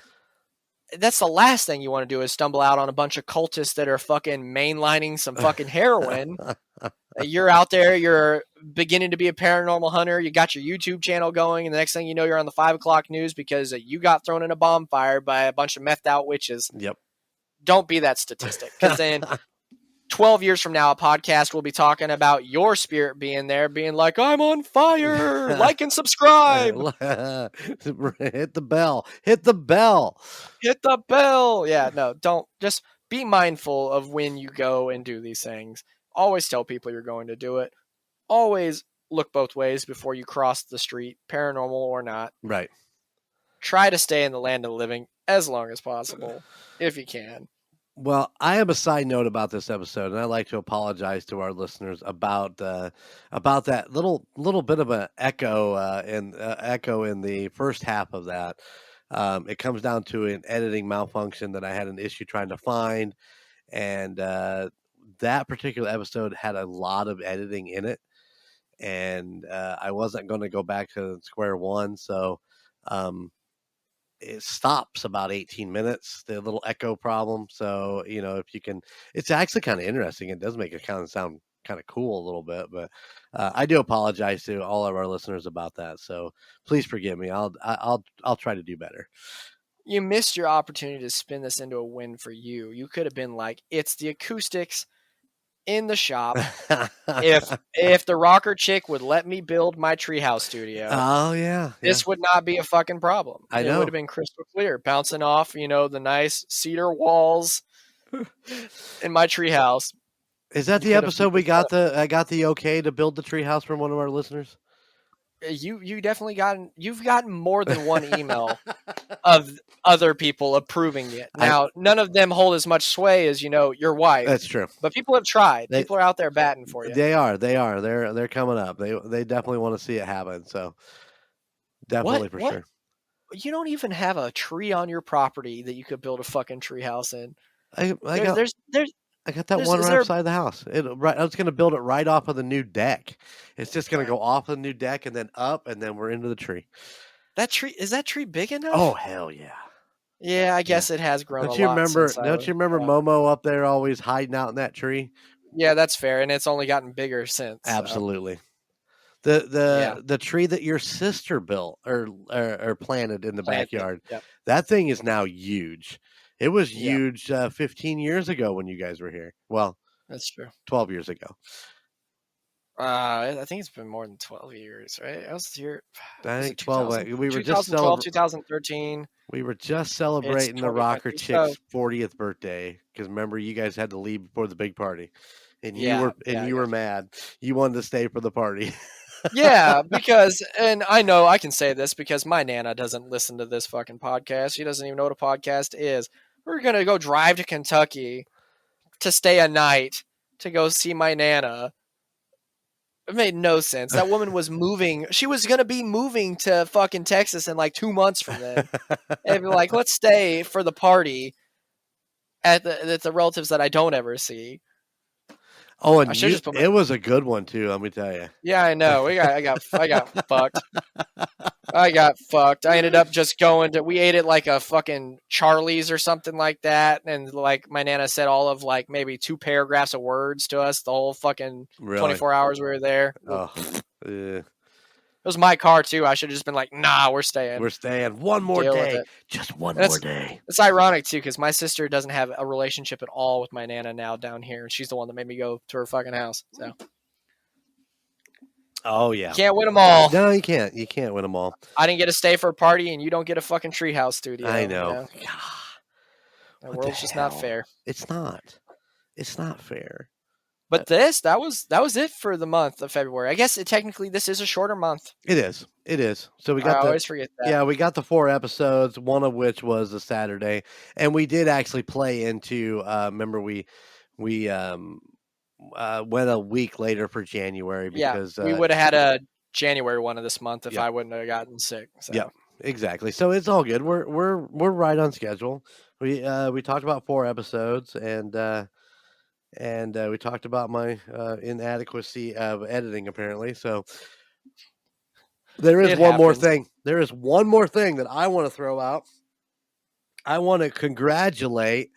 That's the last thing you want to do is stumble out on a bunch of cultists that are fucking mainlining some fucking heroin. You're out there, you're beginning to be a paranormal hunter, you got your YouTube channel going, and the next thing you know, you're on the 5 o'clock news because you got thrown in a bonfire by a bunch of methed out witches. Yep. Don't be that statistic, because then 12 years from now, a podcast will be talking about your spirit being there, being like, I'm on fire, like and subscribe. Hit the bell. Hit the bell. Yeah, no, don't. Just be mindful of when you go and do these things. Always tell people you're going to do it. Always look both ways before you cross the street, paranormal or not. Right. Try to stay in the land of the living as long as possible, if you can. Well, I have a side note about this episode, and I'd like to apologize to our listeners about that little bit of an echo in the first half of that. It comes down to an editing malfunction that I had an issue trying to find, and that particular episode had a lot of editing in it, and I wasn't going to go back to square one, so it stops about 18 minutes, the little echo problem. So, if you can, it's actually kind of interesting. It does make it kind of sound kind of cool a little bit, but I do apologize to all of our listeners about that. So please forgive me. I'll try to do better. You missed your opportunity to spin this into a win for you. You could have been like, it's the acoustics. in the shop if the rocker chick would let me build my treehouse studio. Oh yeah, This would not be a fucking problem. I It know. would have been crystal clear, bouncing off, the nice cedar walls in my treehouse. Is that You the could have- episode I got the okay to build the treehouse from one of our listeners? You definitely you've gotten more than one email of other people approving it. Now, none of them hold as much sway as your wife. That's true. But people have tried. People are out there batting for you. They are. They're coming up. They definitely want to see it happen. So definitely for sure. You don't even have a tree on your property that you could build a fucking tree house in. I got that one right outside the house. I was going to build it right off of the new deck. It's just going to go off of the new deck and then up, and then we're into the tree. Is that tree big enough? Oh hell yeah! Yeah, I guess it has grown. Don't you remember Momo up there always hiding out in that tree? Yeah, that's fair, and it's only gotten bigger since. Absolutely. The tree that your sister built or planted in the backyard, that thing is now huge. It was huge 15 years ago when you guys were here. Well, that's true. 12 years ago. I think it's been more than 12 years, right? I was here. I think 12. We were 2012, 2013. We were just celebrating the rocker chick's 40th birthday because remember you guys had to leave before the big party, and you were mad. You wanted to stay for the party. Yeah, because, and I know I can say this because my Nana doesn't listen to this fucking podcast. She doesn't even know what a podcast is. We're going to go drive to Kentucky to stay a night to go see my Nana. It made no sense. That woman was moving. She was going to be moving to fucking Texas in like 2 months from then. And be like, let's stay for the party at the relatives that I don't ever see. Oh, and it was a good one too. Let me tell you. Yeah, I know. I got fucked. I got fucked. I ended up just we ate at like a fucking Charlie's or something like that, and like my Nana said all of like maybe 2 paragraphs of words to us the whole fucking 24 hours we were there. Oh, yeah. It was my car too. I should have just been like, nah, we're staying. We're staying one more day. Just one more day. It's ironic too because my sister doesn't have a relationship at all with my Nana now down here, and she's the one that made me go to her fucking house. So. Oh yeah. You can't win them all. No, you can't. You can't win them all. I didn't get to stay for a party, and you don't get a fucking treehouse studio. I know. The world's just not fair. It's not. It's not fair. But that was it for the month of February. I guess technically this is a shorter month. It is. It is. So we got I always forget that. Yeah, we got the 4 episodes, one of which was a Saturday, and we did actually play into. Remember, we went a week later for January because we would have had a January one of this month if I wouldn't have gotten sick. So. Yeah, exactly. So it's all good. We're right on schedule. We talked about 4 episodes and we talked about my inadequacy of editing, apparently. So there is one more thing. There is one more thing that I want to throw out. I want to congratulate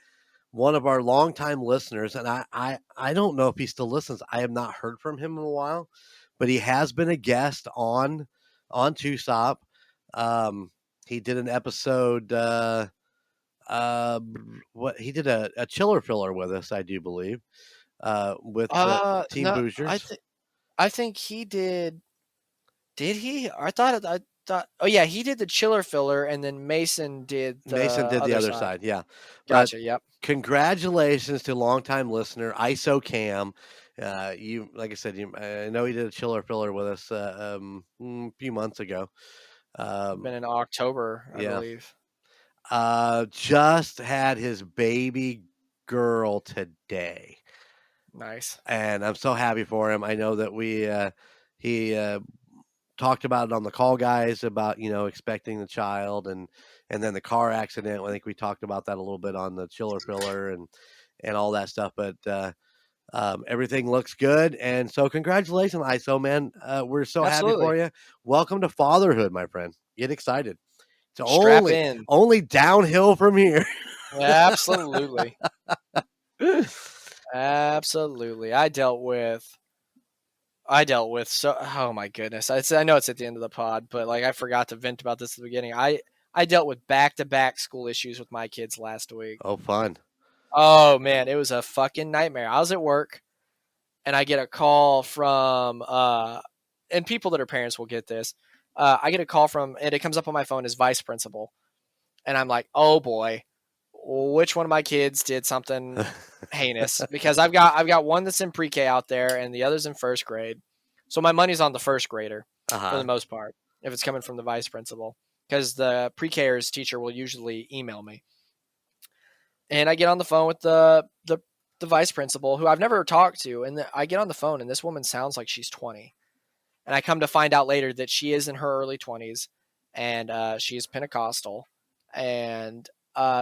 one of our longtime listeners, and I don't know if he still listens. I have not heard from him in a while, but he has been a guest on TUSOP. He did an episode. He did a chiller filler with us, I do believe, with Team Boozers. I think he did. Did he? I thought. Oh yeah, he did the chiller filler, and then Mason did the other side. Yeah, gotcha. Yep. Congratulations to longtime listener ISO Cam. You, like I said, I know he did a chiller filler with us a few months ago. Been in October, I believe. Just had his baby girl today. Nice. And I'm so happy for him. I know that he talked about it on the call, guys, about, expecting the child and then the car accident. I think we talked about that a little bit on the chiller filler and all that stuff, but, everything looks good. And so congratulations, ISO, man. We're so happy for you. Welcome to fatherhood, my friend. Get excited. It's only downhill from here. Absolutely. Absolutely. I dealt with oh my goodness. I know it's at the end of the pod, but like I forgot to vent about this at the beginning. I dealt with back-to-back school issues with my kids last week. Oh, fun. Oh man, it was a fucking nightmare. I was at work and I get a call from and people that are parents will get this. I get a call from, and it comes up on my phone as vice principal, and I'm like, oh boy, which one of my kids did something heinous? Because I've got one that's in pre-K out there, and the other's in first grade. So my money's on the first grader for the most part, if it's coming from the vice principal, because the pre-Kers teacher will usually email me. And I get on the phone with the vice principal, who I've never talked to, and I get on the phone, and this woman sounds like she's 20. And I come to find out later that she is in her early 20s, and she is Pentecostal, and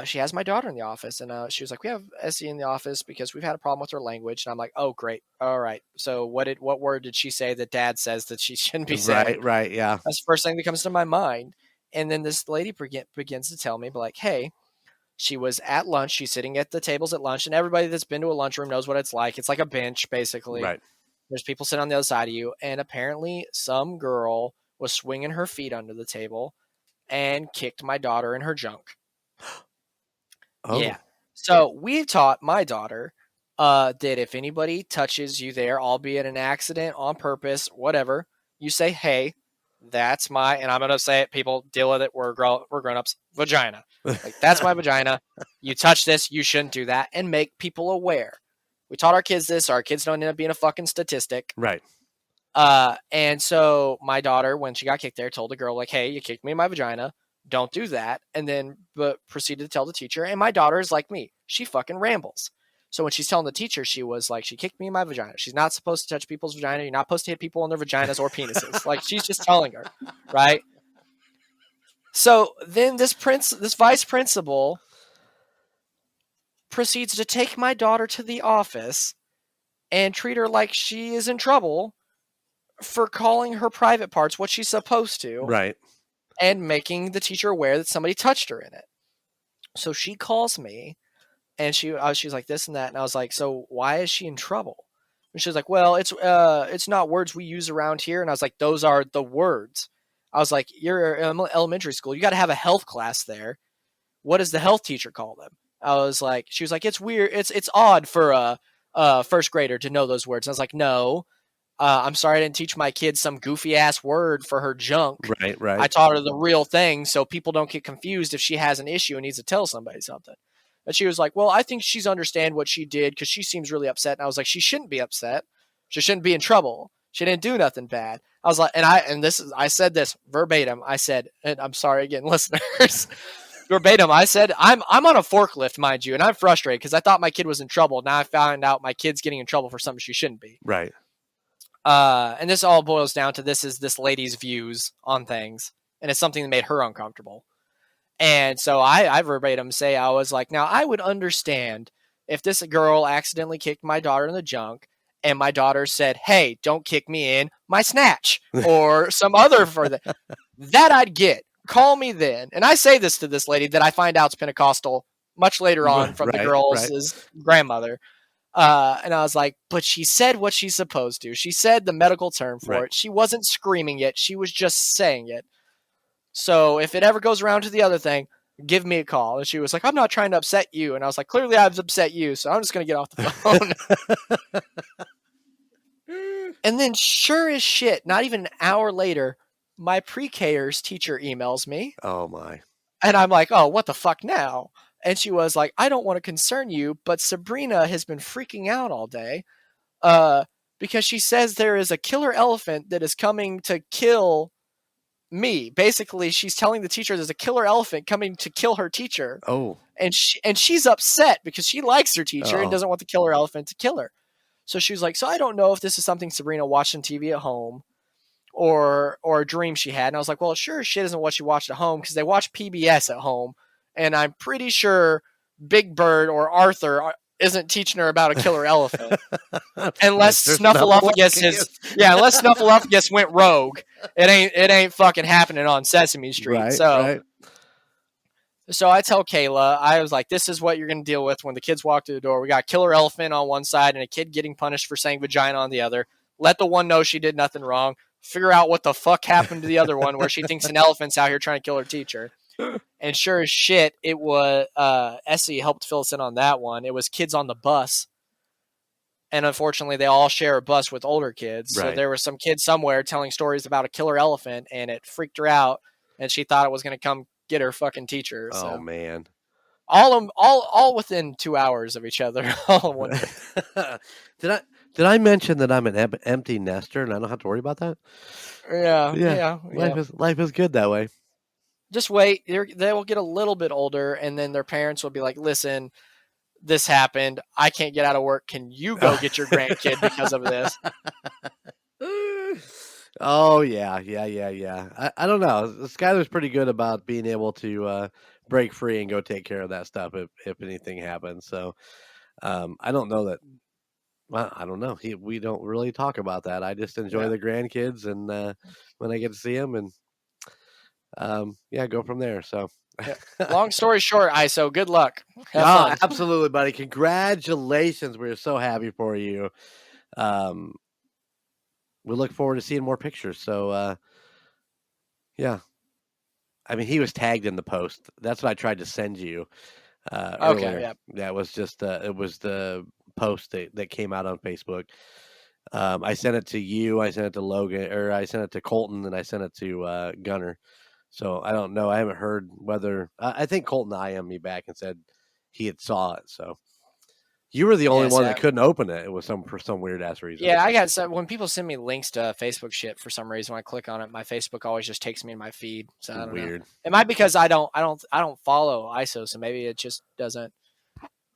she has my daughter in the office, and she was like, we have Essie in the office because we've had a problem with her language. And I'm like, oh, great. All right. So what word did she say that Dad says that she shouldn't be saying? Right, yeah. That's the first thing that comes to my mind. And then this lady begins to tell me, like, hey, she was at lunch. She's sitting at the tables at lunch, and everybody that's been to a lunchroom knows what it's like. It's like a bench, basically. Right. There's people sitting on the other side of you, and apparently some girl was swinging her feet under the table and kicked my daughter in her junk. Oh. Yeah. So we've taught my daughter that if anybody touches you there, albeit an accident, on purpose, whatever, you say, hey, that's my, and I'm going to say it, people deal with it, we're grown-ups, vagina. Like, that's my vagina. You touch this, you shouldn't do that, and make people aware. We taught our kids this. Our kids don't end up being a fucking statistic. Right. And so my daughter, when she got kicked there, told the girl, like, hey, you kicked me in my vagina. Don't do that. And then proceeded to tell the teacher. And my daughter is like me. She fucking rambles. So when she's telling the teacher, she was like, she kicked me in my vagina. She's not supposed to touch people's vagina. You're not supposed to hit people on their vaginas or penises. Like, she's just telling her, right? So then this vice principal proceeds to take my daughter to the office and treat her like she is in trouble for calling her private parts what she's supposed to. Right. And making the teacher aware that somebody touched her in it. So she calls me, and she's like this and that, and I was like, so why is she in trouble? And she was like, well, it's not words we use around here. And I was like, those are the words. I was like, you're in elementary school. You got to have a health class there. What does the health teacher call them? I was like, she was like, it's weird. It's odd for a first grader to know those words. And I was like, no. I'm sorry I didn't teach my kid some goofy ass word for her junk. Right. I taught her the real thing so people don't get confused if she has an issue and needs to tell somebody something. And she was like, well, I think she's understand what she did because she seems really upset. And I was like, she shouldn't be upset. She shouldn't be in trouble. She didn't do nothing bad. I was like, I said this verbatim. I said, and I'm sorry again, listeners. Verbatim, I said, I'm on a forklift, mind you, and I'm frustrated because I thought my kid was in trouble. Now I found out my kid's getting in trouble for something she shouldn't be. Right. And this all boils down to this lady's views on things, and it's something that made her uncomfortable. And so I verbatim say, I was like, now I would understand if this girl accidentally kicked my daughter in the junk, and my daughter said, hey, don't kick me in my snatch, or some other for that I'd get. Call me then. And I say this to this lady that I find out's Pentecostal much later on from the girl's grandmother. And I was like, but she said what she's supposed to. She said the medical term for it. She wasn't screaming it. She was just saying it. So if it ever goes around to the other thing, give me a call. And she was like, I'm not trying to upset you. And I was like, clearly I've upset you. So I'm just going to get off the phone. And then sure as shit, not even an hour later, my pre-Kers teacher emails me. Oh my. And I'm like, oh, what the fuck now? And she was like, I don't want to concern you, but Sabrina has been freaking out all day because she says there is a killer elephant that is coming to kill me. Basically, she's telling the teacher there's a killer elephant coming to kill her teacher. Oh. And she's upset because she likes her teacher and doesn't want the killer elephant to kill her. So she was like, so I don't know if this is something Sabrina watched on TV at home or a dream she had. And I was like, well, sure shit isn't what she watched at home because they watch PBS at home. And I'm pretty sure Big Bird or Arthur isn't teaching her about a killer elephant. Unless Snuffleupagus went rogue. It ain't fucking happening on Sesame Street. Right, so right. So I tell Kayla, I was like, this is what you're going to deal with when the kids walk through the door. We got a killer elephant on one side and a kid getting punished for saying vagina on the other. Let the one know she did nothing wrong. Figure out what the fuck happened to the other one where she thinks an elephant's out here trying to kill her teacher. And sure as shit, it was Essie helped fill us in on that one. It was kids on the bus. And unfortunately, they all share a bus with older kids. So Right. there was some kid somewhere telling stories about a killer elephant, and it freaked her out, and she thought it was going to come get her fucking teacher. Oh So man. all within 2 hours of each other. All in one day. Did I mention that I'm an empty nester and I don't have to worry about that? Yeah. Life is good that way. Just wait. They will get a little bit older, and then their parents will be like, "Listen, this happened. I can't get out of work. Can you go get your grandkid because of this?" Oh yeah. I don't know. Skylar's pretty good about being able to break free and go take care of that stuff if anything happens. So I don't know that. Well, I don't know. We don't really talk about that. I just enjoy the grandkids, and when I get to see them, and go from there. So, Long story short, ISO, good luck. Have fun. Absolutely, buddy. Congratulations. We're so happy for you. We look forward to seeing more pictures. So, yeah. I mean, he was tagged in the post. That's what I tried to send you earlier. Okay, yeah. That was just it was the post that came out on Facebook. I sent it to you. I sent it to Logan, or I sent it to Colton, and I sent it to Gunner. So I don't know. I haven't heard whether. I think Colton IM'd me back and said he had saw it. So you were the only one that couldn't open it. It was for some weird ass reason. Yeah, I got when people send me links to Facebook shit for some reason, when I click on it, my Facebook always just takes me in my feed. So I don't know. It might be because I don't follow ISO, so maybe it just doesn't.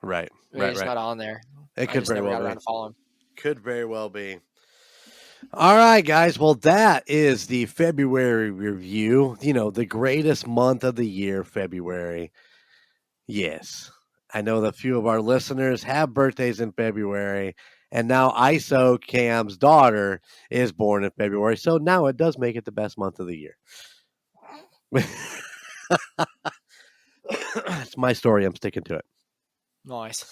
Right. It's not on there. It could very well be. To follow him. Could very well be. All right, guys. Well, that is the February review. You know, the greatest month of the year, February. Yes. I know that a few of our listeners have birthdays in February, and now ISO Cam's daughter is born in February. So now it does make it the best month of the year. It's my story. I'm sticking to it. Nice.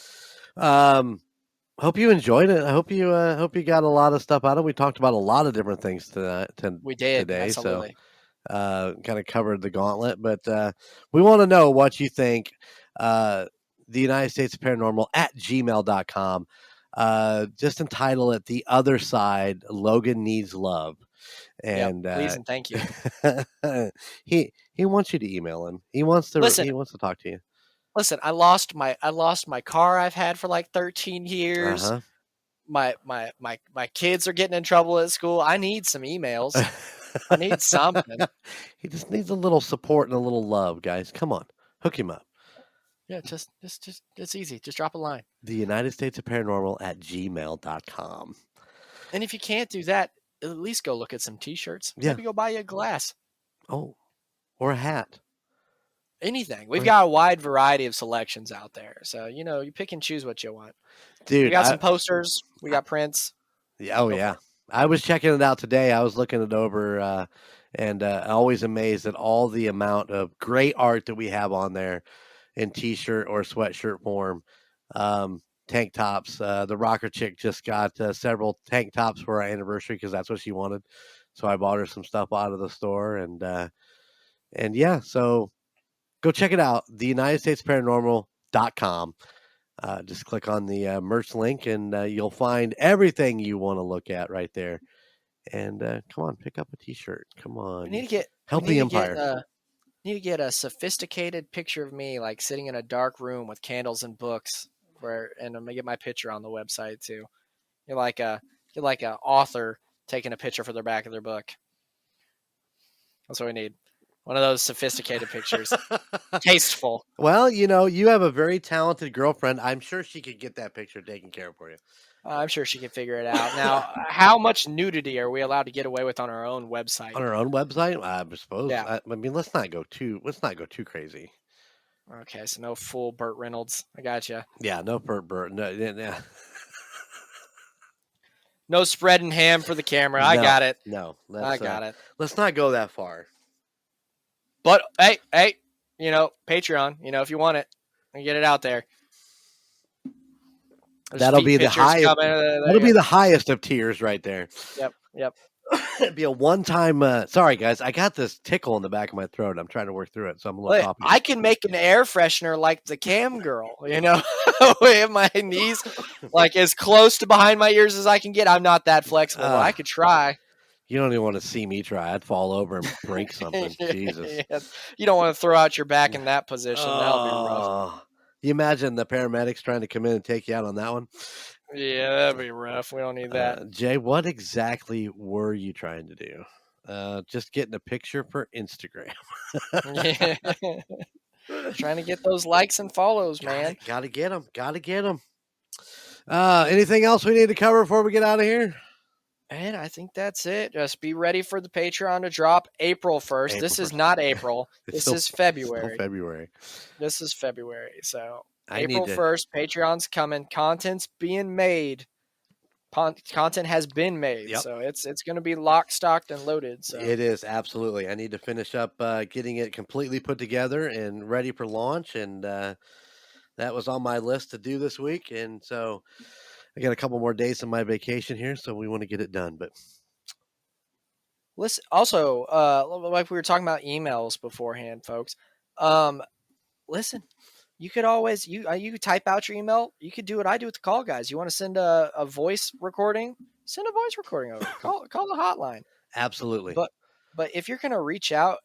Hope you enjoyed it. I hope you got a lot of stuff out of it. We talked about a lot of different things today. Absolutely. So kind of covered the gauntlet, but we want to know what you think. The United States Paranormal at gmail.com. Just entitle it The Other Side, Logan Needs Love. And please and thank you. he wants you to email him. He wants to talk to you. Listen, I lost my car I've had for like 13 years. Uh-huh. My kids are getting in trouble at school. I need some emails. I need something. He just needs a little support and a little love, guys. Come on. Hook him up. Yeah, just it's easy. Just drop a line. The United States of Paranormal at gmail.com. And if you can't do that, at least go look at some t-shirts. Yeah. Maybe go buy you a glass. Oh, or a hat. Anything. We've got a wide variety of selections out there. So, you pick and choose what you want. Dude, we got some posters. We got prints. Yeah. I was checking it out today. I was looking it over and always amazed at all the amount of great art that we have on there in t-shirt or sweatshirt form. Tank tops. The rocker chick just got several tank tops for our anniversary because that's what she wanted. So I bought her some stuff out of the store. And yeah, so go check it out. The United States Paranormal.com. Just click on the merch link and you'll find everything you want to look at right there. And come on, pick up a t-shirt. Come on. Help the empire. Need to get a sophisticated picture of me, like sitting in a dark room with candles and books, and I'm gonna get my picture on the website too. You're like a author taking a picture for the back of their book. That's what we need. One of those sophisticated pictures. Tasteful. Well, you have a very talented girlfriend. I'm sure she could get that picture taken care of for you. I'm sure she can figure it out. Now, how much nudity are we allowed to get away with on our own website? On our own website, I suppose. Yeah. I mean, let's not go too crazy. Okay, so no full Burt Reynolds. I gotcha. Yeah, no Burt. No. No spreading ham for the camera. I got it. No, I got it. Let's not go that far. But hey, Patreon. If you want it, and get it out there. That'll be the highest. That'll be the highest of tiers right there. Yep. It'd be a one-time. Sorry, guys. I got this tickle in the back of my throat. I'm trying to work through it, so I'm a little Look, coffee. I can make an air freshener like the cam girl, with my knees like as close to behind my ears as I can get. I'm not that flexible, but I could try. You don't even want to see me try. I'd fall over and break something. Jesus. Yeah. You don't want to throw out your back in that position. That'll be rough. You imagine the paramedics trying to come in and take you out on that one? Yeah, that'd be rough. We don't need that. Jay, what exactly were you trying to do? Just getting a picture for Instagram. Yeah. Trying to get those likes and follows, man. Gotta get them. Anything else we need to cover before we get out of here? And I think that's it. Just be ready for the Patreon to drop April 1st. This is not April. This is February. This is February. So April 1st, Patreon's coming. Content's being made. Content has been made. Yep. So it's going to be locked, stocked, and loaded. So it is, absolutely. I need to finish up getting it completely put together and ready for launch. And that was on my list to do this week. And so I got a couple more days on my vacation here, so we want to get it done. But listen, also, like we were talking about emails beforehand, folks. Listen, you could always you could type out your email. You could do what I do with the call guys. You want to send a voice recording? Send a voice recording over. Call the hotline. Absolutely. But if you're going to reach out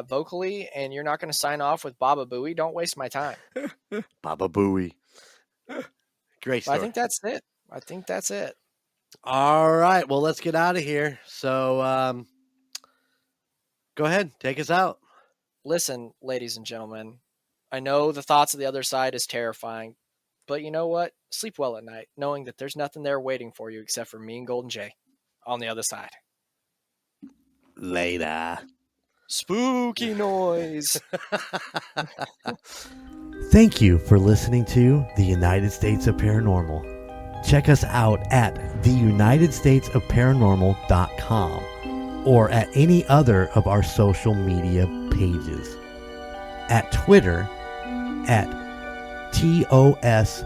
vocally and you're not going to sign off with Baba Booey, don't waste my time. Baba Booey. Great story. I think that's it. All right. Well, let's get out of here. So go ahead. Take us out. Listen, ladies and gentlemen, I know the thoughts of the other side is terrifying, but you know what? Sleep well at night, knowing that there's nothing there waiting for you except for me and Golden J on the other side. Later. Spooky noise. Thank you for listening to The United States of Paranormal. Check us out at theunitedstatesofparanormal.com or at any other of our social media pages. At Twitter at TOSOPPOD,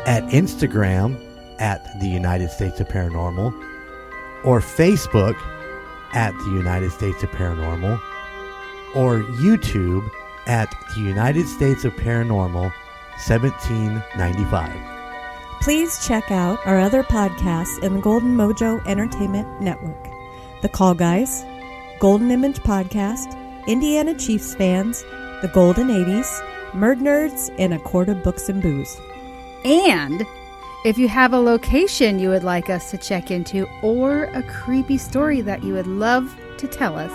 at Instagram at The United States of Paranormal, or Facebook at The United States of Paranormal, or YouTube at The United States of Paranormal 1795. Please check out our other podcasts in the Golden Mojo Entertainment Network. The Call Guys, Golden Image Podcast, Indiana Chiefs Fans, The Golden 80s, Murd Nerds, and A Quart of Books and Booze. And if you have a location you would like us to check into or a creepy story that you would love to tell us,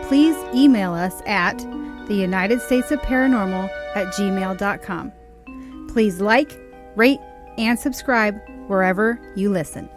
please email us at theunitedstatesofparanormal@gmail.com. Please like, rate, and subscribe wherever you listen.